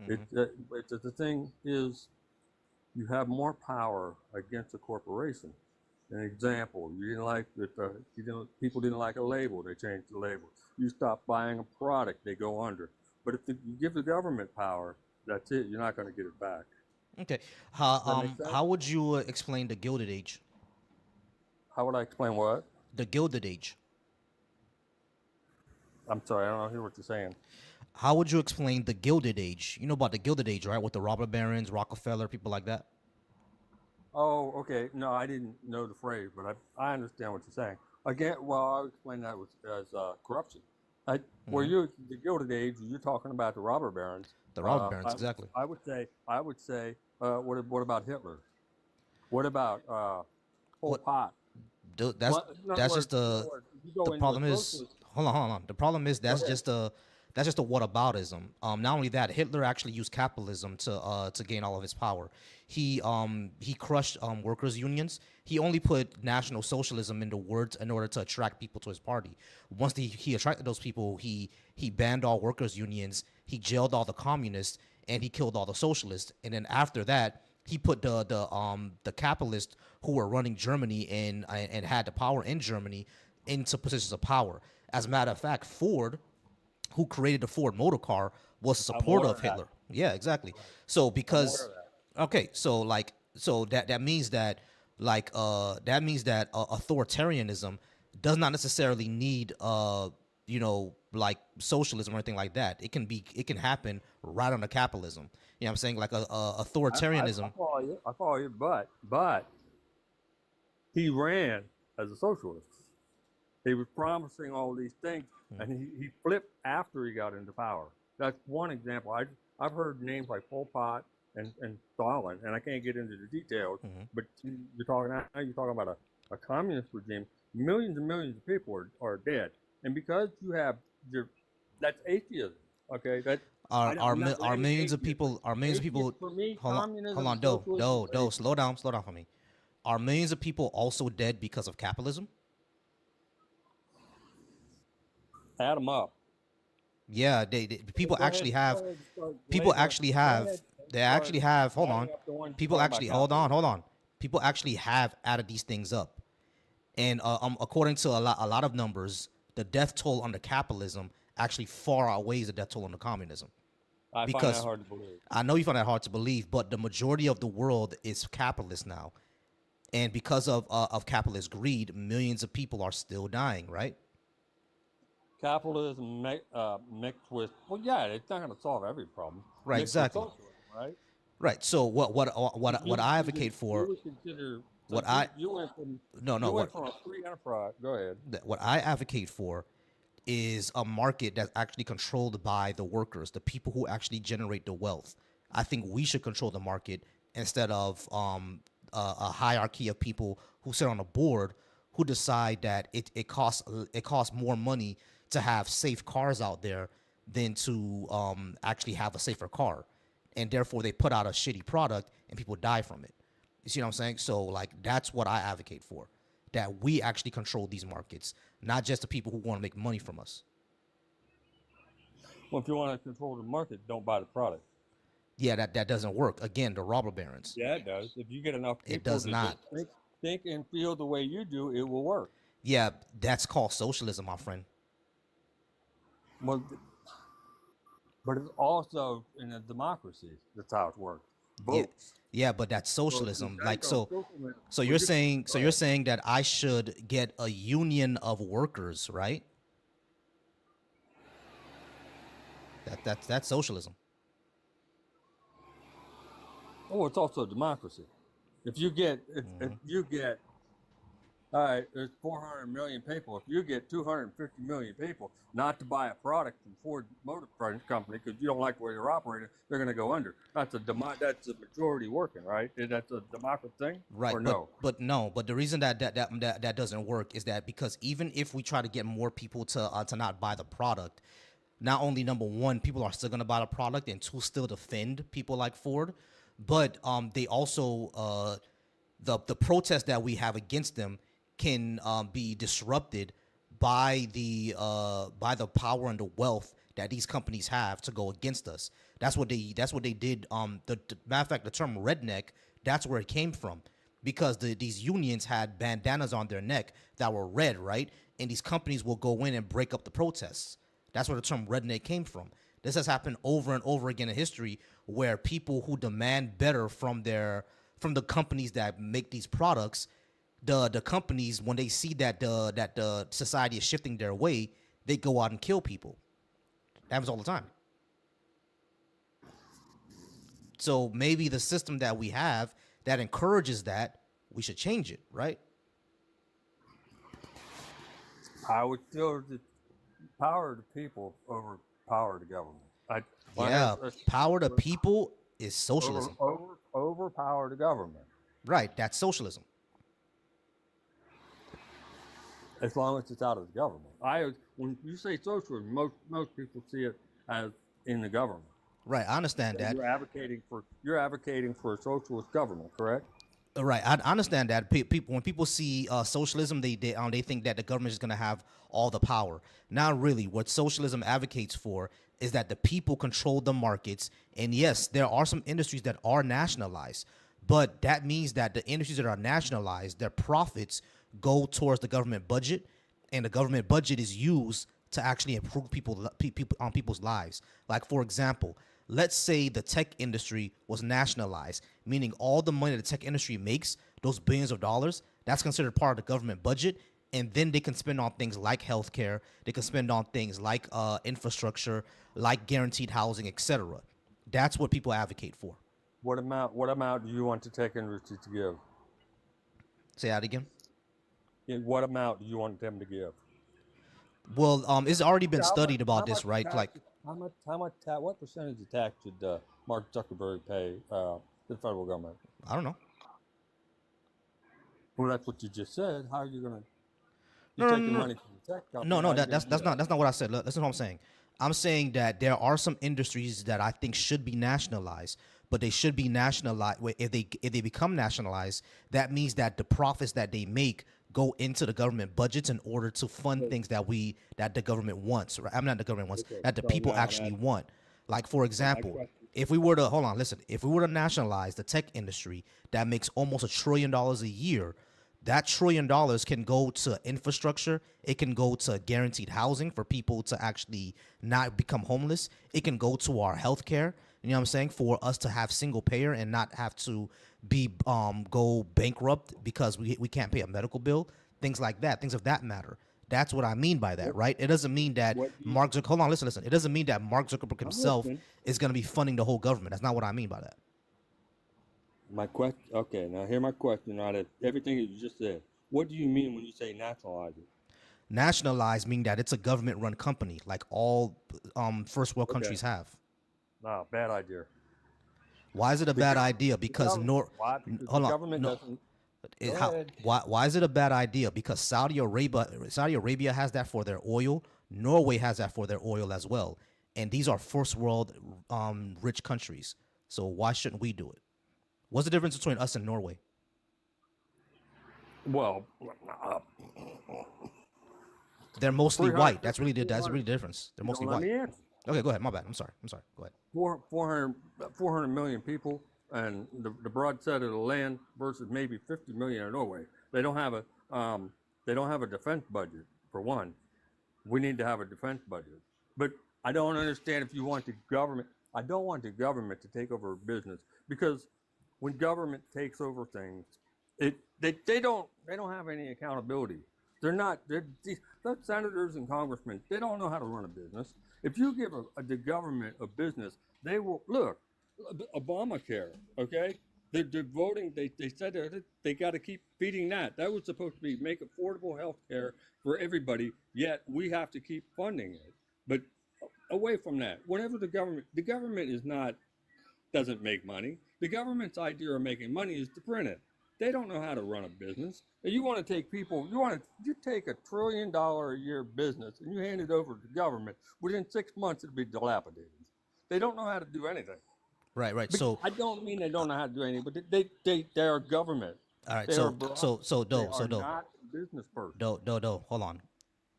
The thing is, you have more power against a corporation. An example: you didn't like that. People didn't like a label, they changed the label. You stop buying a product, they go under. But if you give the government power, that's it. You're not going to get it back. Okay. Does that make sense? How would you explain the Gilded Age? How would I explain what? The Gilded Age. I'm sorry, I don't hear what you're saying. How would you explain the Gilded Age? You know about the Gilded Age, right? With the robber barons, Rockefeller, people like that. Oh, okay. No, I didn't know the phrase, but I understand what you're saying. Again, well, I'll explain that as corruption. Where you're the Gilded Age, you're talking about the robber barons. The robber barons, exactly. I would say, what about Hitler? What about Pol Pot? That's just the problem is. Hold on. The problem is that's just a whataboutism. Not only that, Hitler actually used capitalism to gain all of his power. He crushed workers' unions. He only put National Socialism into words in order to attract people to his party. Once he attracted those people, he banned all workers' unions. He jailed all the communists and he killed all the socialists. And then after that, he put the capitalists who were running Germany and had the power in Germany into positions of power. As a matter of fact, Ford, who created the Ford motor car, was a supporter of Hitler. Yeah, exactly. So because that means that authoritarianism does not necessarily need like socialism or anything like that. It can happen right under capitalism. You know what I'm saying? Like authoritarianism. I follow you, but he ran as a socialist. He was promising all these things, and he flipped after he got into power. That's one example. I've heard names like Pol Pot and Stalin, and I can't get into the details. But you're talking about a communist regime. Millions and millions of people are dead, and because you have that's atheism. Okay, are millions of people. For me, hold on, Doe, slow down for me. Are millions of people also dead because of capitalism? Add them up. Yeah, people actually have. People actually have. They actually have. Hold on. People actually hold on. People actually have added these things up, and according to a lot of numbers, the death toll under capitalism actually far outweighs the death toll under communism. I find that Because hard to believe. I know you find that hard to believe, but the majority of the world is capitalist now, and because of capitalist greed, millions of people are still dying. Right? Capitalism mixed with, well, yeah, it's not going to solve every problem. Right. Mixed with Exactly. socialism, right? Right. So what I advocate for, You would consider, so what I you went from no you no went what from a free enterprise. Go ahead. what I advocate for is a market that's actually controlled by the workers, the people who actually generate the wealth. I think we should control the market instead of a hierarchy of people who sit on a board who decide that it costs more money to have safe cars out there than to actually have a safer car, and therefore they put out a shitty product and people die from it. You see what I'm saying? So like that's what I advocate for, that we actually control these markets, not just the people who want to make money from us. Well, if you want to control the market, don't buy the product. Yeah, that doesn't work. Again, the robber barons. Yeah, it does. If you get enough people It does to not. just think and feel the way you do, it will work. Yeah, that's called socialism, my friend. Well, but it's also in a democracy. That's how it works. Votes. Yeah, but that's So if you socialism. take Like on so socialism, so well, you're saying that I should get a union of workers, right? That's socialism. oh, it's also a democracy. If you get if you get all right, there's 400 million people. If you get 250 million people not to buy a product from Ford Motor Company because you don't like where you're operating, they're going to go under. That's a majority working, right? That's a democracy thing, Right, or but no? no, but the reason that doesn't work is that because even if we try to get more people to not buy the product, not only number one, people are still gonna buy the product, and two, still defend people like Ford, but they also the protest that we have against them can be disrupted by the power and the wealth that these companies have to go against us. That's what they did. The matter of fact, the term redneck, that's where it came from, because these unions had bandanas on their neck that were red, right? And these companies will go in and break up the protests. That's where the term redneck came from. This has happened over and over again in history, where people who demand better from the companies that make these products, the companies, when they see that the society is shifting their way, they go out and kill people. That happens all the time. So maybe the system that we have that encourages that, we should change it, right? I would still power the people over power the government. Yeah, power to people is socialism. Overpower the government. Right, that's socialism. As long as it's out of the government. When you say socialism, most people see it as in the government. Right, I understand that. You're advocating for a socialist government, correct? Right, I understand that. People, when people see socialism, they think that the government is going to have all the power. Not really. What socialism advocates for is that the people control the markets. And yes, there are some industries that are nationalized, but that means that the industries that are nationalized, their profits go towards the government budget, and the government budget is used to actually improve people's lives. Like, for example, let's say the tech industry was nationalized, meaning all the money the tech industry makes, those billions of dollars, that's considered part of the government budget, and then they can spend on things like healthcare, they can spend on things like infrastructure, like guaranteed housing, etc. That's what people advocate for. What amount do you want the tech industry to give? Say that again. What amount do you want them to give? Well, it's already been studied about this, right? Like, what percentage of tax should Mark Zuckerberg pay the federal government? I don't know. Well, that's what you just said. How are you gonna? No, You're taking money from the tech company. No, that's not what I said. Listen to what I'm saying. I'm saying that there are some industries that I think should be nationalized, but they should be nationalized. If they become nationalized, that means that the profits that they make go into the government budgets in order to fund things that the government wants. Right? I'm not the government wants, that the people actually want. Like, for example, If we were to hold on, listen. If we were to nationalize the tech industry that makes almost $1 trillion a year, that $1 trillion can go to infrastructure. It can go to guaranteed housing for people to actually not become homeless. It can go to our healthcare. You know what I'm saying? For us to have single payer and not have to be go bankrupt because we can't pay a medical bill. Things like that. Things of that matter. That's what I mean by that, right? It doesn't mean that Mark Zuckerberg. Hold on, listen. It doesn't mean that Mark Zuckerberg himself is going to be funding the whole government. That's not what I mean by that. My question. Okay, now hear my question out of everything that you just said. What do you mean when you say nationalize it? Nationalize meaning that it's a government-run company, like all first world countries have. No, bad idea. Why is it a bad idea? Because Because the government doesn't. Why is it a bad idea? Because Saudi Arabia has that for their oil. Norway has that for their oil as well. And these are first world rich countries. So why shouldn't we do it? What's the difference between us and Norway? Well, they're mostly white. That's really the difference. They're mostly white. Let me answer. Okay, go ahead. My bad. I'm sorry. Go ahead. 400 million people, and the broad set of the land versus maybe 50 million in Norway. They don't have a defense budget for one. We need to have a defense budget. But I don't understand if you want the government. I don't want the government to take over business, because when government takes over things, they don't have any accountability. These senators and congressmen, they don't know how to run a business. If you give the government a business, they will look. Obamacare, okay? They're voting. They said they got to keep feeding that. That was supposed to be make affordable health care for everybody. Yet we have to keep funding it. But away from that, whatever the government doesn't make money. The government's idea of making money is to print it. They don't know how to run a business. And you want to take people, you take $1 trillion a year business and you hand it over to the government. Within 6 months, it'll be dilapidated. They don't know how to do anything. Right. But So I don't mean they don't know how to do anything, but they're government. all right. They So are broad. Do They are not business person. Do hold on.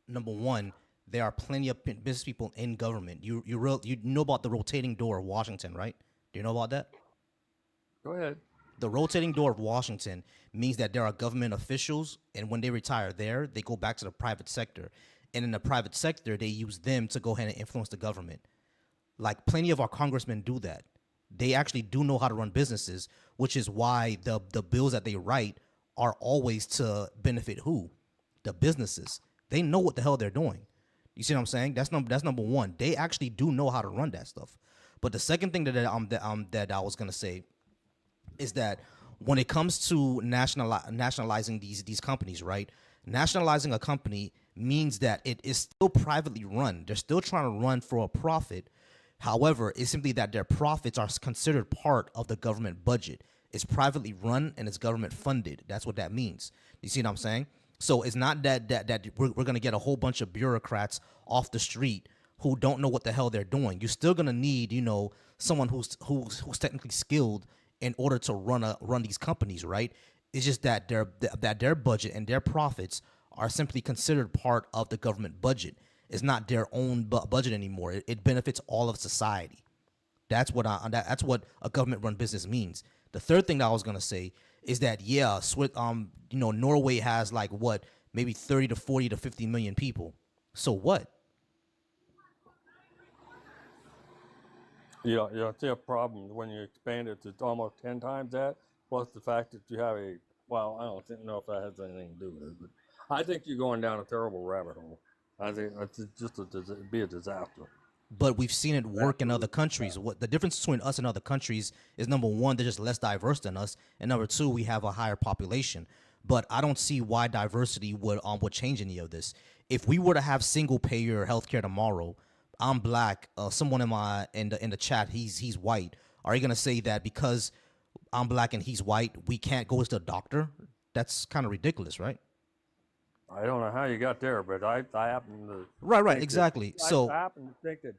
Number one, there are plenty of business people in government. You know about the rotating door of Washington, right? Do you know about that? Go ahead. The rotating door of Washington means that there are government officials, and when they retire there, they go back to the private sector. And in the private sector, they use them to go ahead and influence the government. Like plenty of our congressmen do that. They actually do know how to run businesses, which is why the bills that they write are always to benefit who? The businesses. They know what the hell they're doing. You see what I'm saying? That's number one. They actually do know how to run that stuff. But the second thing that I was gonna say is that when it comes to nationalizing these companies, right? Nationalizing a company means that it is still privately run. They're still trying to run for a profit. However, it's simply that their profits are considered part of the government budget. It's privately run and it's government funded. That's what that means. You see what I'm saying? So it's not that we're going to get a whole bunch of bureaucrats off the street who don't know what the hell they're doing. You're still going to need, someone who's technically skilled in order to run these companies, right? It's just that their budget and their profits are simply considered part of the government budget. It's not their own budget anymore. It benefits all of society. That's what a government-run business means. The third thing that I was gonna say is that Norway has like maybe 30 to 40 to 50 million people. So what? Yeah, see a problem when you expand it to almost 10 times that, plus the fact that you have I don't know if that has anything to do with it, but I think you're going down a terrible rabbit hole. I think it's just it'd be a disaster. But we've seen it work in other countries. What the difference between us and other countries is, number one, they're just less diverse than us, and number two, we have a higher population. But I don't see why diversity would change any of this. If we were to have single payer healthcare tomorrow, I'm black. Someone in the chat, he's white. Are you gonna say that because I'm black and he's white, we can't go to the doctor? That's kind of ridiculous, right? I don't know how you got there, but I happen to right, exactly. So I happen to think that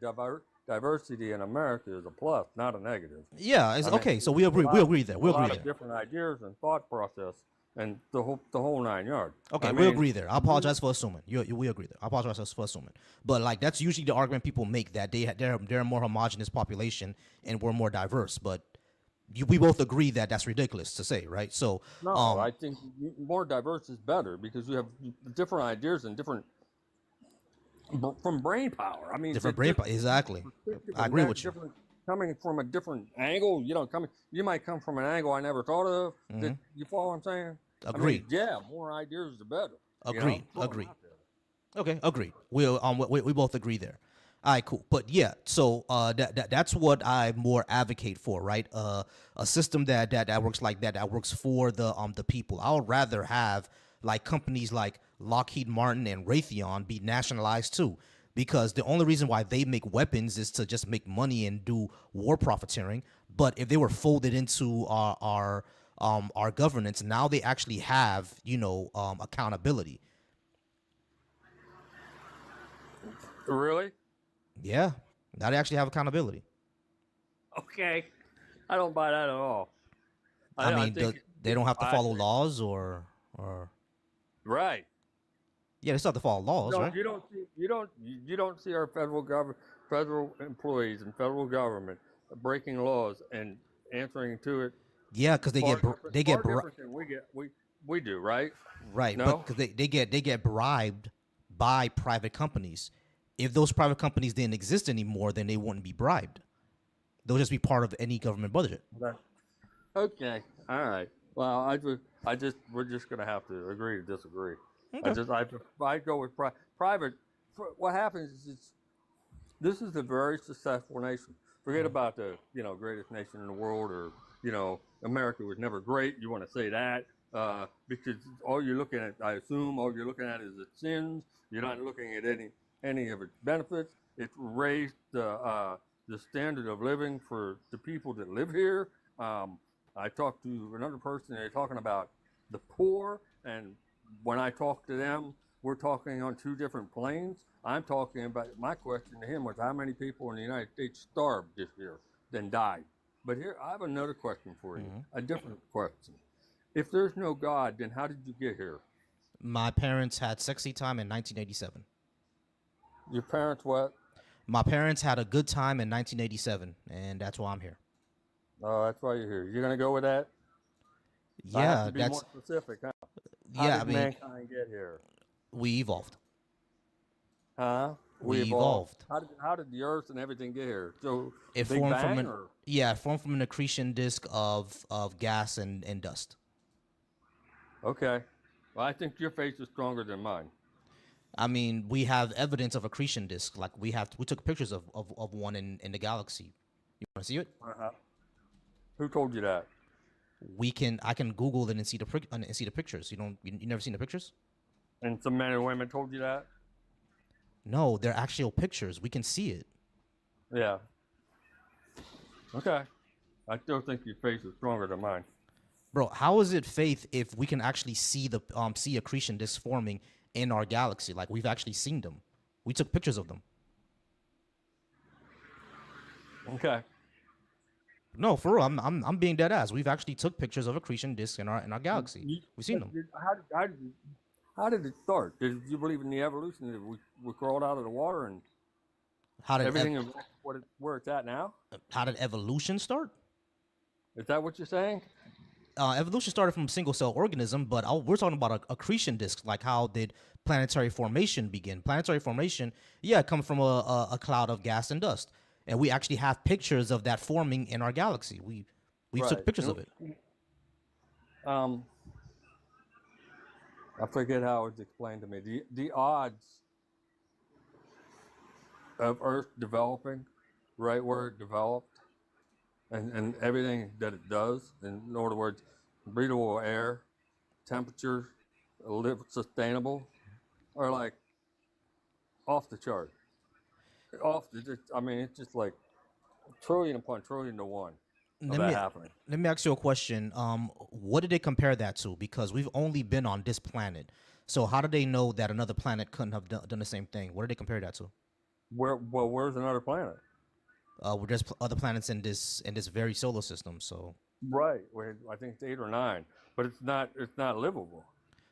diversity in America is a plus, not a negative. Yeah, okay. So we agree. We agree there. We a agree lot there. of different ideas and thought process and the whole 9 yards. Okay, I we mean, agree there. I apologize for assuming. We agree there. I apologize for assuming. But like that's usually the argument people make that they're a more homogenous population and we're more diverse. But we both agree that that's ridiculous to say, right? So no, I think more diverse is better because you have different ideas and different from brain power. I mean, different brain power. Exactly. I agree with you. Coming from a different angle, you might come from an angle I never thought of. You follow what I'm saying? Agreed. I mean, yeah, more ideas the better. Agreed. Agreed. Okay, agreed. We both agree there. All right, cool. But yeah, so that's what I more advocate for, right? A system that works like that works for the people. I would rather have like companies like Lockheed Martin and Raytheon be nationalized too, because the only reason why they make weapons is to just make money and do war profiteering. But if they were folded into our governance, now they actually have accountability. Really? Yeah, now they actually have accountability. Okay, I don't buy that at all. I mean, they don't have to follow laws or right. Yeah, they still have to follow laws, No, right? you don't see our federal employees and federal government breaking laws and answering to it. Yeah, because they get we do, right? Right, no? but because they get bribed by private companies. If those private companies didn't exist anymore, then they wouldn't be bribed. They'll just be part of any government budget. Okay, all right. Well, we're just gonna have to agree to disagree. Okay. I go with private. What happens is this is a very successful nation. Forget about the greatest nation in the world, or America was never great. You want to say that because all you're looking at, I assume, all you're looking at is its sins. You're not looking at any of its benefits. It raised the standard of living for the people that live here. I talked to another person. They're talking about the poor, and when I talk to them, we're talking on two different planes. I'm talking about, my question to him was how many people in the United States starved this year, then died. But here, I have another question for you, a different question. If there's no God, then how did you get here? My parents had sexy time in 1987. Your parents what? My parents had a good time in 1987, and that's why I'm here. Oh, that's why you're here. You're going to go with that? Yeah, I have to be more specific, huh? How did mankind get here? We evolved. Huh? We evolved. How did the Earth and everything get here? So it formed from it formed from an accretion disk of gas and dust. Okay. Well, I think your face is stronger than mine. I mean, we have evidence of accretion disk. Like we took pictures of one in the galaxy. You want to see it? Who told you that? I can Google it and see the pictures. You never seen the pictures? And some men and women told you that? No, they're actual pictures. We can see it. Yeah. Okay. I still think your face is stronger than mine. Bro, how is it faith if we can actually see the accretion disks forming in our galaxy? Like we've actually seen them. We took pictures of them. Okay. No, for real. I'm being dead ass. We've actually took pictures of accretion disks in our galaxy. We've seen them. How did it start? Did you believe in the evolution? Did we crawled out of the water and everything is where it's at now? How did evolution start? Is that what you're saying? Evolution started from a single cell organism, but we're talking about accretion disks. Like how did planetary formation begin? Planetary formation, comes from a cloud of gas and dust. And we actually have pictures of that forming in our galaxy. We took pictures of it. I forget how it was explained to me. The odds of Earth developing right where it developed and everything that it does, in other words, breathable air, temperature, sustainable, are like off the chart. It's just like trillion upon trillion to one of that happening. Let me ask you a question. What did they compare that to? Because we've only been on this planet. So how do they know that another planet couldn't have done the same thing? What did they compare that to? Where's another planet? there's other planets in this very solar system. So Right. Where I think it's 8 or 9, but it's not livable.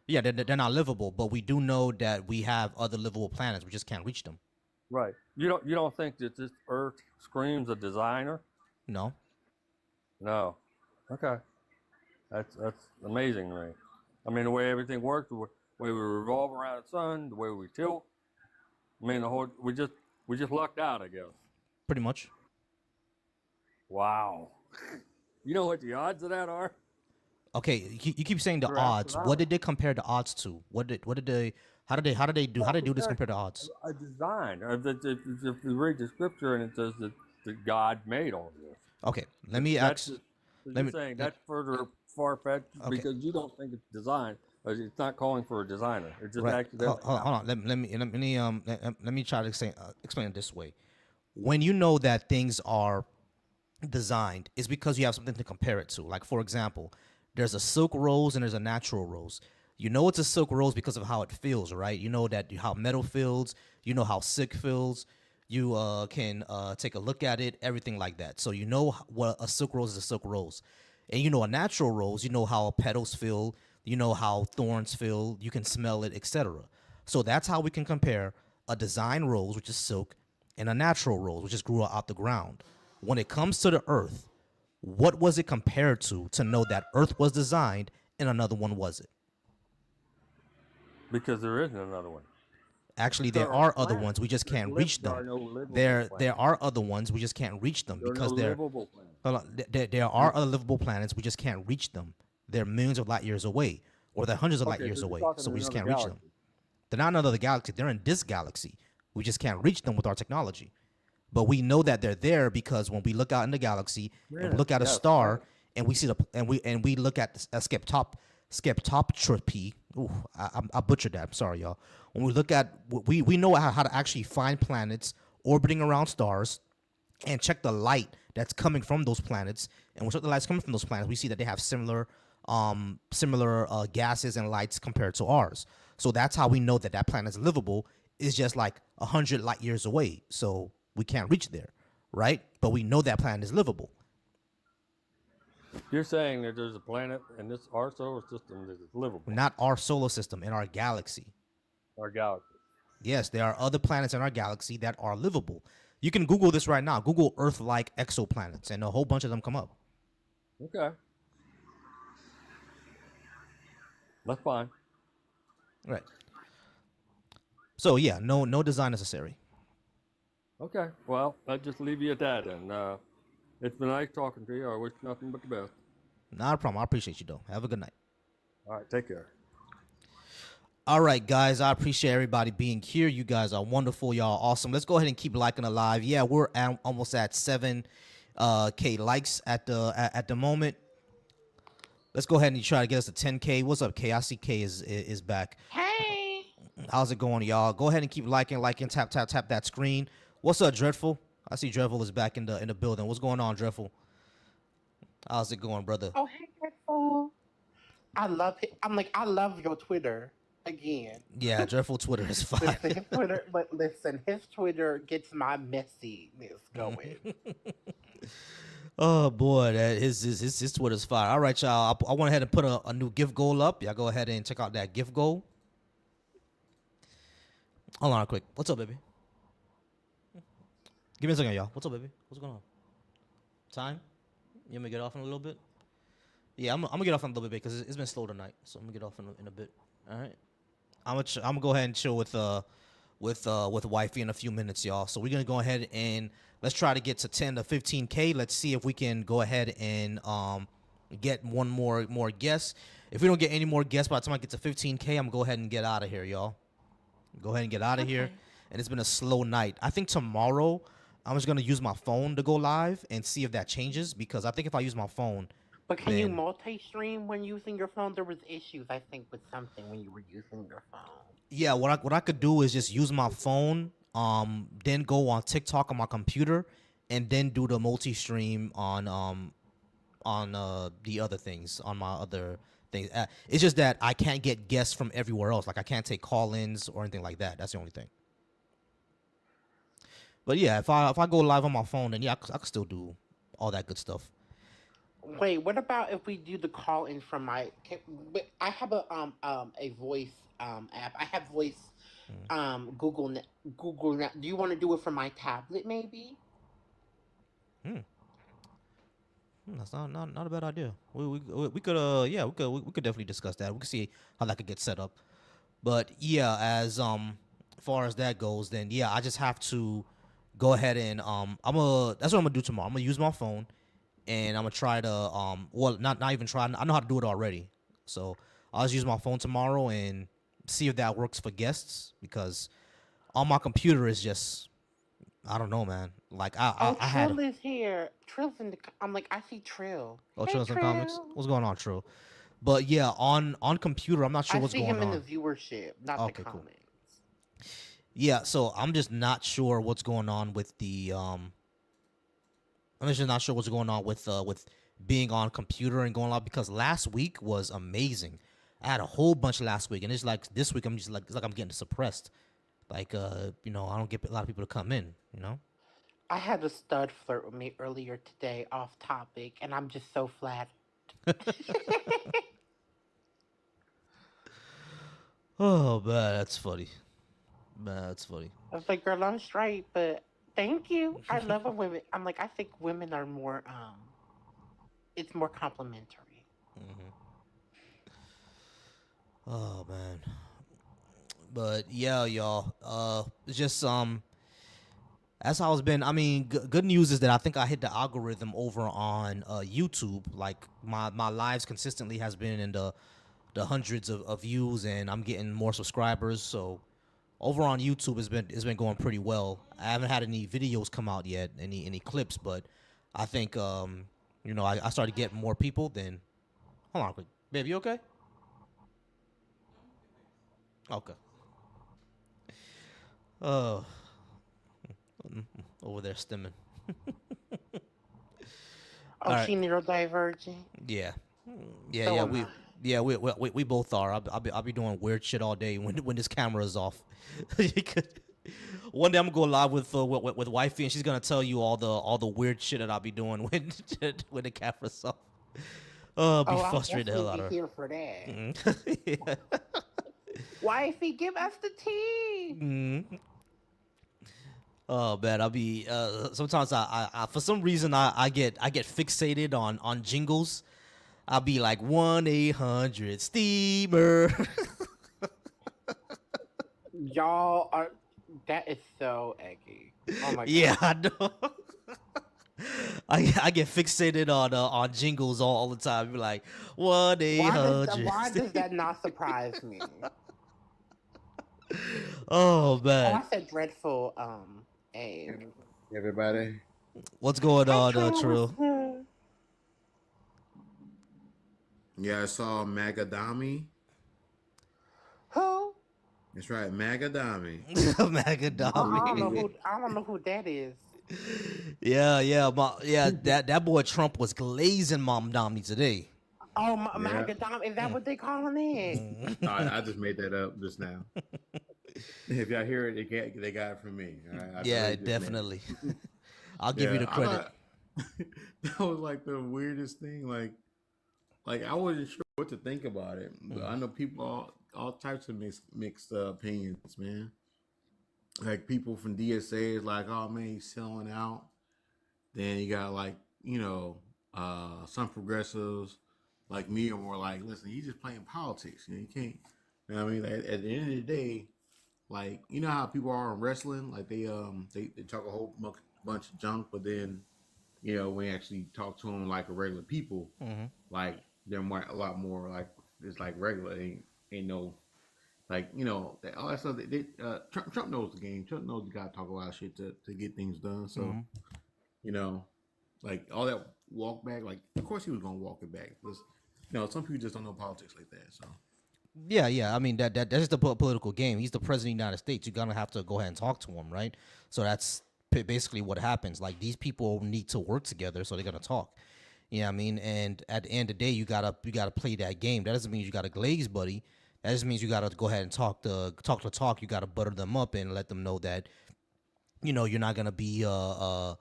yeah, they're not livable, but we do know that we have other livable planets. We just can't reach them. Right. You don't think that this Earth screams a designer? No. No. Okay. That's amazing to me. I mean, the way everything works, the way we revolve around the sun, the way we tilt. I mean, we just lucked out, I guess. Pretty much. Wow. You know what the odds of that are? Okay, you keep saying the They're odds. What astronomical. did they compare the odds to? What did they? How did they do this compared to odds? A design. If you read the scripture and it says that God made all of this. Okay, let me That's ask. just, Let you're me. saying that's further far-fetched Okay. because you don't think it's designed. It's not calling for a designer. It just Right. accidentally. Hold on. Let me try to explain it this way. When you know that things are designed, it's because you have something to compare it to. Like, for example, there's a silk rose and there's a natural rose. You know it's a silk rose because of how it feels, right? You know that how metal feels. You know how silk feels. You can take a look at it, everything like that. So you know what a silk rose is a silk rose. And you know a natural rose, you know how petals feel, you know how thorns feel, you can smell it, etc. So that's how we can compare a design rose, which is silk, and a natural rose, which just grew out the ground. When it comes to the earth, what was it compared to know that earth was designed and another one wasn't? Because there isn't another one. Actually, There there are are other planets. ones. We just There's can't liv- reach there are them. no livable There planets. are other ones. We just can't reach them There are because no they're. livable planets. Hold on. There are other livable planets. We just can't reach them. They're millions of light years away, or they're hundreds of light Okay, years so you're away. talking So we just another can't reach them. galaxy. They're not in another galaxy. They're in this galaxy. We just can't reach them with our technology. But we know that they're there because when we look out in the galaxy and we look at a Yes, star right. and we see we look at a skeptoptropy. Ooh, I butchered that. I'm sorry, y'all. When we look at we know how to actually find planets orbiting around stars and check the light that's coming from those planets. And when we check the lights coming from those planets, we see that they have similar gases and lights compared to ours. So that's how we know that that planet is livable. It's just like 100 light years away. So we can't reach there, right? But we know that planet is livable. You're saying that there's a planet in our solar system that is livable, Not our solar system, in our galaxy. our galaxy. Yes, there are other planets in our galaxy that are livable. You can Google this right now. Google Earth-like exoplanets, and a whole bunch of them come up. Okay. That's fine. Right. So yeah, no design necessary. Okay. Well, I'll just leave you at that. And it's been nice talking to you. I wish you nothing but the best. Not a problem. I appreciate you though. Have a good night. All right. Take care. All right, guys. I appreciate everybody being here. You guys are wonderful. Y'all awesome. Let's go ahead and keep liking alive. Yeah, we're almost at 7K likes at the moment. Let's go ahead and try to get us to 10K. What's up, K? I see K is back. Hey. How's it going, y'all? Go ahead and keep liking, tap that screen. What's up, Dreadful? I see Dreadful is back in the building. What's going on, Dreadful? How's it going, brother? Oh, hey, Dreadful. I love it. I love your Twitter again. Yeah, Dreadful Twitter is fine. Listen, his Twitter gets my messiness going. Oh boy, that his Twitter's fire. All right, y'all. I went ahead and put a new gift goal up. Y'all go ahead and check out that gift goal. Hold on, quick. What's up, baby? Give me a second, y'all. What's up, baby? What's going on? Time? You want me to get off in a little bit? Yeah, I'm gonna get off in a little bit because it's been slow tonight. So I'm gonna get off in a bit. All right. I'm gonna go ahead and chill with wifey in a few minutes, y'all. So we're gonna go ahead and let's try to get to 10 to 15K. Let's see if we can go ahead and get one more guests. If we don't get any more guests by the time I get to 15K, I'm gonna go ahead and get out of here, y'all. Go ahead and get out of here. And it's been a slow night. I think tomorrow I'm just gonna use my phone to go live and see if that changes, because I think if I use my phone. But can you multi-stream when using your phone? There was issues, I think, with something when you were using your phone. Yeah, what I could do is just use my phone, then go on TikTok on my computer, and then do the multi-stream on the other things, on my other things. It's just that I can't get guests from everywhere else. Like I can't take call-ins or anything like that. That's the only thing. But yeah, if I go live on my phone, then yeah, I could still do all that good stuff. Wait, what about if we do the call in from my? But I have a voice app. I have voice Google Google. Do you want to do it from my tablet maybe? Hmm. That's not a bad idea. We could we could definitely discuss that. We could see how that could get set up. But yeah, as far as that goes, then yeah, I just have to go ahead and that's what I'm gonna do tomorrow. I'm gonna use my phone and I'm gonna try to well not even try. I know how to do it already. So I'll just use my phone tomorrow and see if that works for guests because on my computer is just I don't know, man. Like Oh, I had Trill is here. Trill's in the. I'm like, I see Trill. Hey, Trill's in comics. Trill. What's going on, Trill? But yeah, on computer, I'm not sure I what's see going him in the on. viewership, not the Okay, cool. comments. Yeah, so I'm just not sure what's going on with the I'm just not sure what's going on with being on computer and going live because last week was amazing. I had a whole bunch last week, and it's like this week I'm just like it's like I'm getting suppressed. Like you know, I don't get a lot of people to come in. You know. I had a stud flirt with me earlier today, off topic, and I'm just so flattered. Oh man, that's funny. Man, that's funny. I was like, girl, I'm straight, but thank you. I love when women. I'm like, I think women are more. It's more complimentary. Oh man. But yeah, y'all. It's just that's how it's been. I mean, good news is that I think I hit the algorithm over on YouTube. Like my lives consistently has been in the hundreds of views, and I'm getting more subscribers. So over on YouTube, it's been going pretty well. I haven't had any videos come out yet, any clips, but I think you know I started getting more people. Then hold on, quick, babe, you okay? Okay. Uh, over there stimming. Oh, All right. she neurodivergent. Yeah. So Yeah. am I. We both are. I'll be doing weird shit all day when this camera is off. One day I'm gonna go live with wifey and she's gonna tell you all the weird shit that I'll be doing when the camera's off. Be Oh, I'll frustrated the hell definitely out be of here for that. her. Yeah. Wifey, give us the tea. Oh man, I'll be sometimes I for some reason I get fixated on jingles. I'll be like 1-800 steamer. Y'all are. That is so eggy. Oh my Yeah, god. I know. I get fixated on jingles all the time. Be like 1-800. Why does that not surprise me? Oh Oh, man, I said dreadful. A. Everybody. what's going Hi, on, Trill. Trill? What's good? Yeah, I saw Magadami. Who? That's right, Magadami. Oh, Magadami. I don't know who that is. Yeah. That boy Trump was glazing Mom Domney today. Oh, Yeah. Magadam. Is that what they calling it? I just made that up just now. If y'all hear it, they got it from me. All right? I Yeah, really just made it. definitely. I'll give you the I credit. thought- that was like the weirdest thing. Like I wasn't sure what to think about it. But I know people all types of mixed opinions, man. Like people from DSA is like, oh man, he's selling out. Then you got like, some progressives like me are more like, listen, he's just playing politics. You can't. You know what I mean? At the end of the day, like you know how people are in wrestling, like they talk a whole bunch of junk, but then when you actually talk to them like a regular people, like they're a lot more like it's like regular. Ain't no like all that stuff. Trump knows the game. Trump knows you gotta talk a lot of shit to get things done. So like all that walk back, like of course he was gonna walk it back. Because some people just don't know politics like that. So Yeah. I mean that's just a political game. He's the president of the United States. You're gonna have to go ahead and talk to him, right? So that's basically what happens. Like these people need to work together, so they're gonna talk. You know what I mean? And at the end of the day, you gotta play that game. That doesn't mean you gotta glaze, buddy. That just means you gotta go ahead and talk. You gotta butter them up and let them know that you're not gonna be you're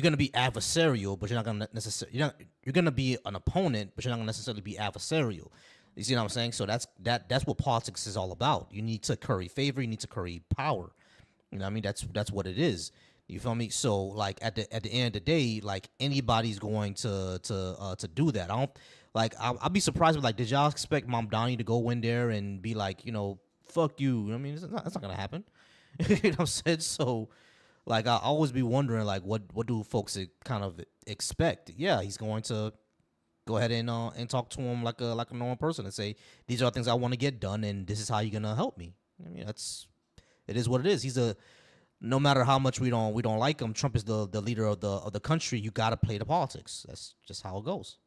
gonna be adversarial, but you're not gonna necessarily you're gonna be an opponent, but you're not gonna necessarily be adversarial. You see what I'm saying? So that's what politics is all about. You need to curry favor. You need to curry power. You know what I mean? That's what it is. You feel me? So like at the end of the day, like anybody's going to do that. I don't like. I'll be surprised. But like, did y'all expect Mom Donnie to go in there and be like, fuck you? I mean, that's not gonna happen. You know what I'm saying? So like, I always be wondering like, what do folks kind of expect? Yeah, he's going to go ahead and talk to him like a normal person and say, these are things I want to get done, and this is how you're gonna help me. I mean, it is what it is. No matter how much we don't like him, Trump is the leader of the country. You got to play the politics. That's just how it goes.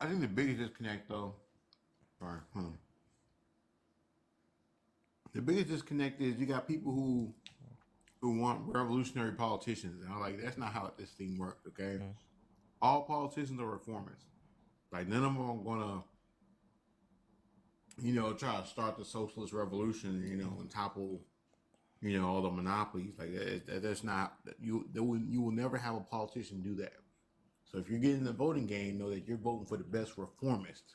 I think the biggest disconnect, though, sorry, the biggest disconnect is you got people who want revolutionary politicians, and I'm like, that's not how this thing works. Okay, all politicians are reformists. Like none of them are gonna, try to start the socialist revolution, and topple, all the monopolies. Like that's not you. You will never have a politician do that. So if you're getting in the voting game, know that you're voting for the best reformist.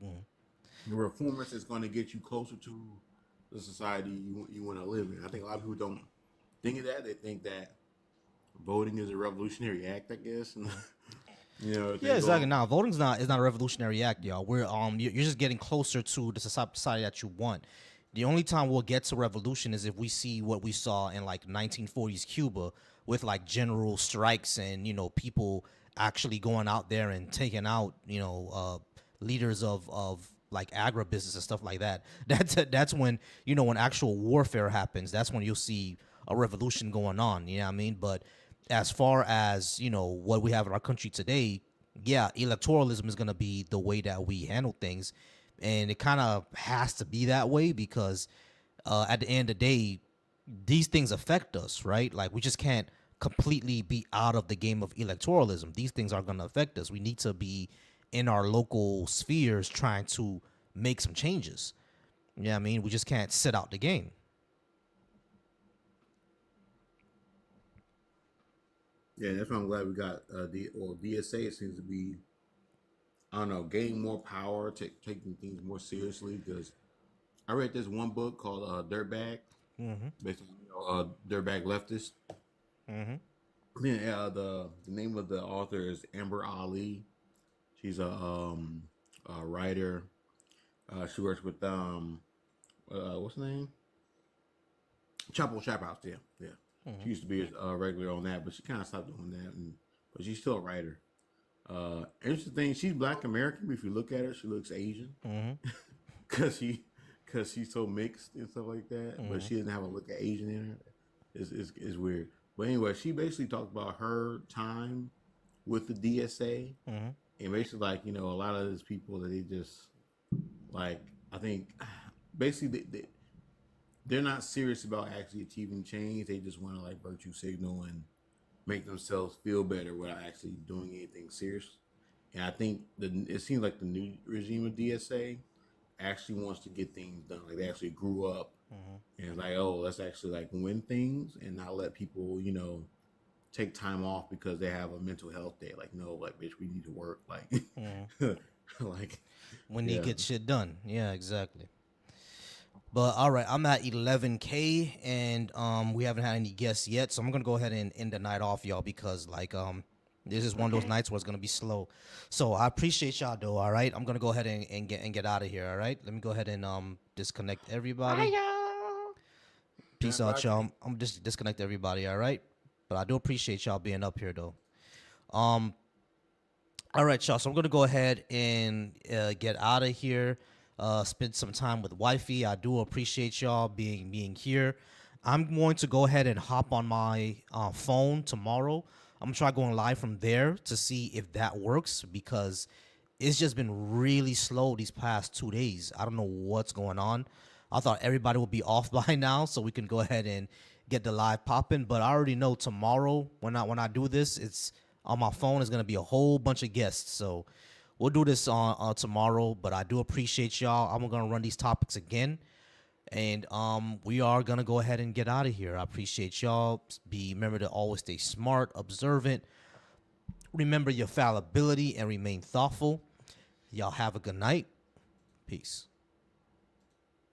The reformist is going to get you closer to the society you want to live in. I think a lot of people don't think of that. They think that voting is a revolutionary act, I guess. And, yeah, exactly. Now, voting is not a revolutionary act, y'all. We're you're just getting closer to the society that you want. The only time we'll get to revolution is if we see what we saw in like 1940s Cuba with like general strikes and people actually going out there and taking out leaders of like agribusiness and stuff like that. That's when when actual warfare happens. That's when you'll see a revolution going on. You know what I mean? But as far as what we have in our country today, yeah, electoralism is going to be the way that we handle things, and it kind of has to be that way because at the end of the day, these things affect us, right? Like we just can't completely be out of the game of electoralism. These things are going to affect us. We need to be in our local spheres trying to make some changes. You know what I mean? We just can't sit out the game. Yeah, that's why I'm glad we got DSA. It seems to be, I don't know, gaining more power, taking things more seriously. Because I read this one book called Dirtbag, based on Dirtbag Leftist. Then the name of the author is Amber Ali. She's a writer. She works with what's the name? Chapo Trap House. Yeah. She used to be a regular on that, but she kind of stopped doing that. But she's still a writer. Interesting thing, she's Black American. But if you look at her, she looks Asian because she's so mixed and stuff like that. But she doesn't have a look of Asian in her. It's weird. But anyway, she basically talked about her time with the DSA, and basically like a lot of these people that they just like. I think basically they're not serious about actually achieving change. They just want to like virtue signal and make themselves feel better without actually doing anything serious. And I think it seems like the new regime of DSA actually wants to get things done. Like they actually grew up and like, oh, let's actually like win things and not let people, take time off because they have a mental health day. Like, no, like, bitch, we need to work. Like, like we need to get shit done. Yeah, exactly. But all right, I'm at 11K and we haven't had any guests yet, so I'm gonna go ahead and end the night off, y'all, because like this is one of those nights where it's gonna be slow. So I appreciate y'all though. All right, I'm gonna go ahead and get out of here. All right, let me go ahead and disconnect everybody. Peace out, y'all. I'm just disconnect everybody. All right, but I do appreciate y'all being up here though. All right, y'all. So I'm gonna go ahead and get out of here. Spend some time with wifey. I do appreciate y'all being here. I'm going to go ahead and hop on my phone tomorrow. I'm gonna try going live from there to see if that works because it's just been really slow these past 2 days. I don't know what's going on. I thought everybody would be off by now so we can go ahead and get the live popping. But I already know tomorrow when I do this, it's on my phone. It's gonna be a whole bunch of guests. So we'll do this on tomorrow. But I do appreciate y'all. I'm gonna run these topics again. And we are gonna go ahead and get out of here. I appreciate y'all. Remember to always stay smart, observant. Remember your fallibility and remain thoughtful. Y'all have a good night. Peace.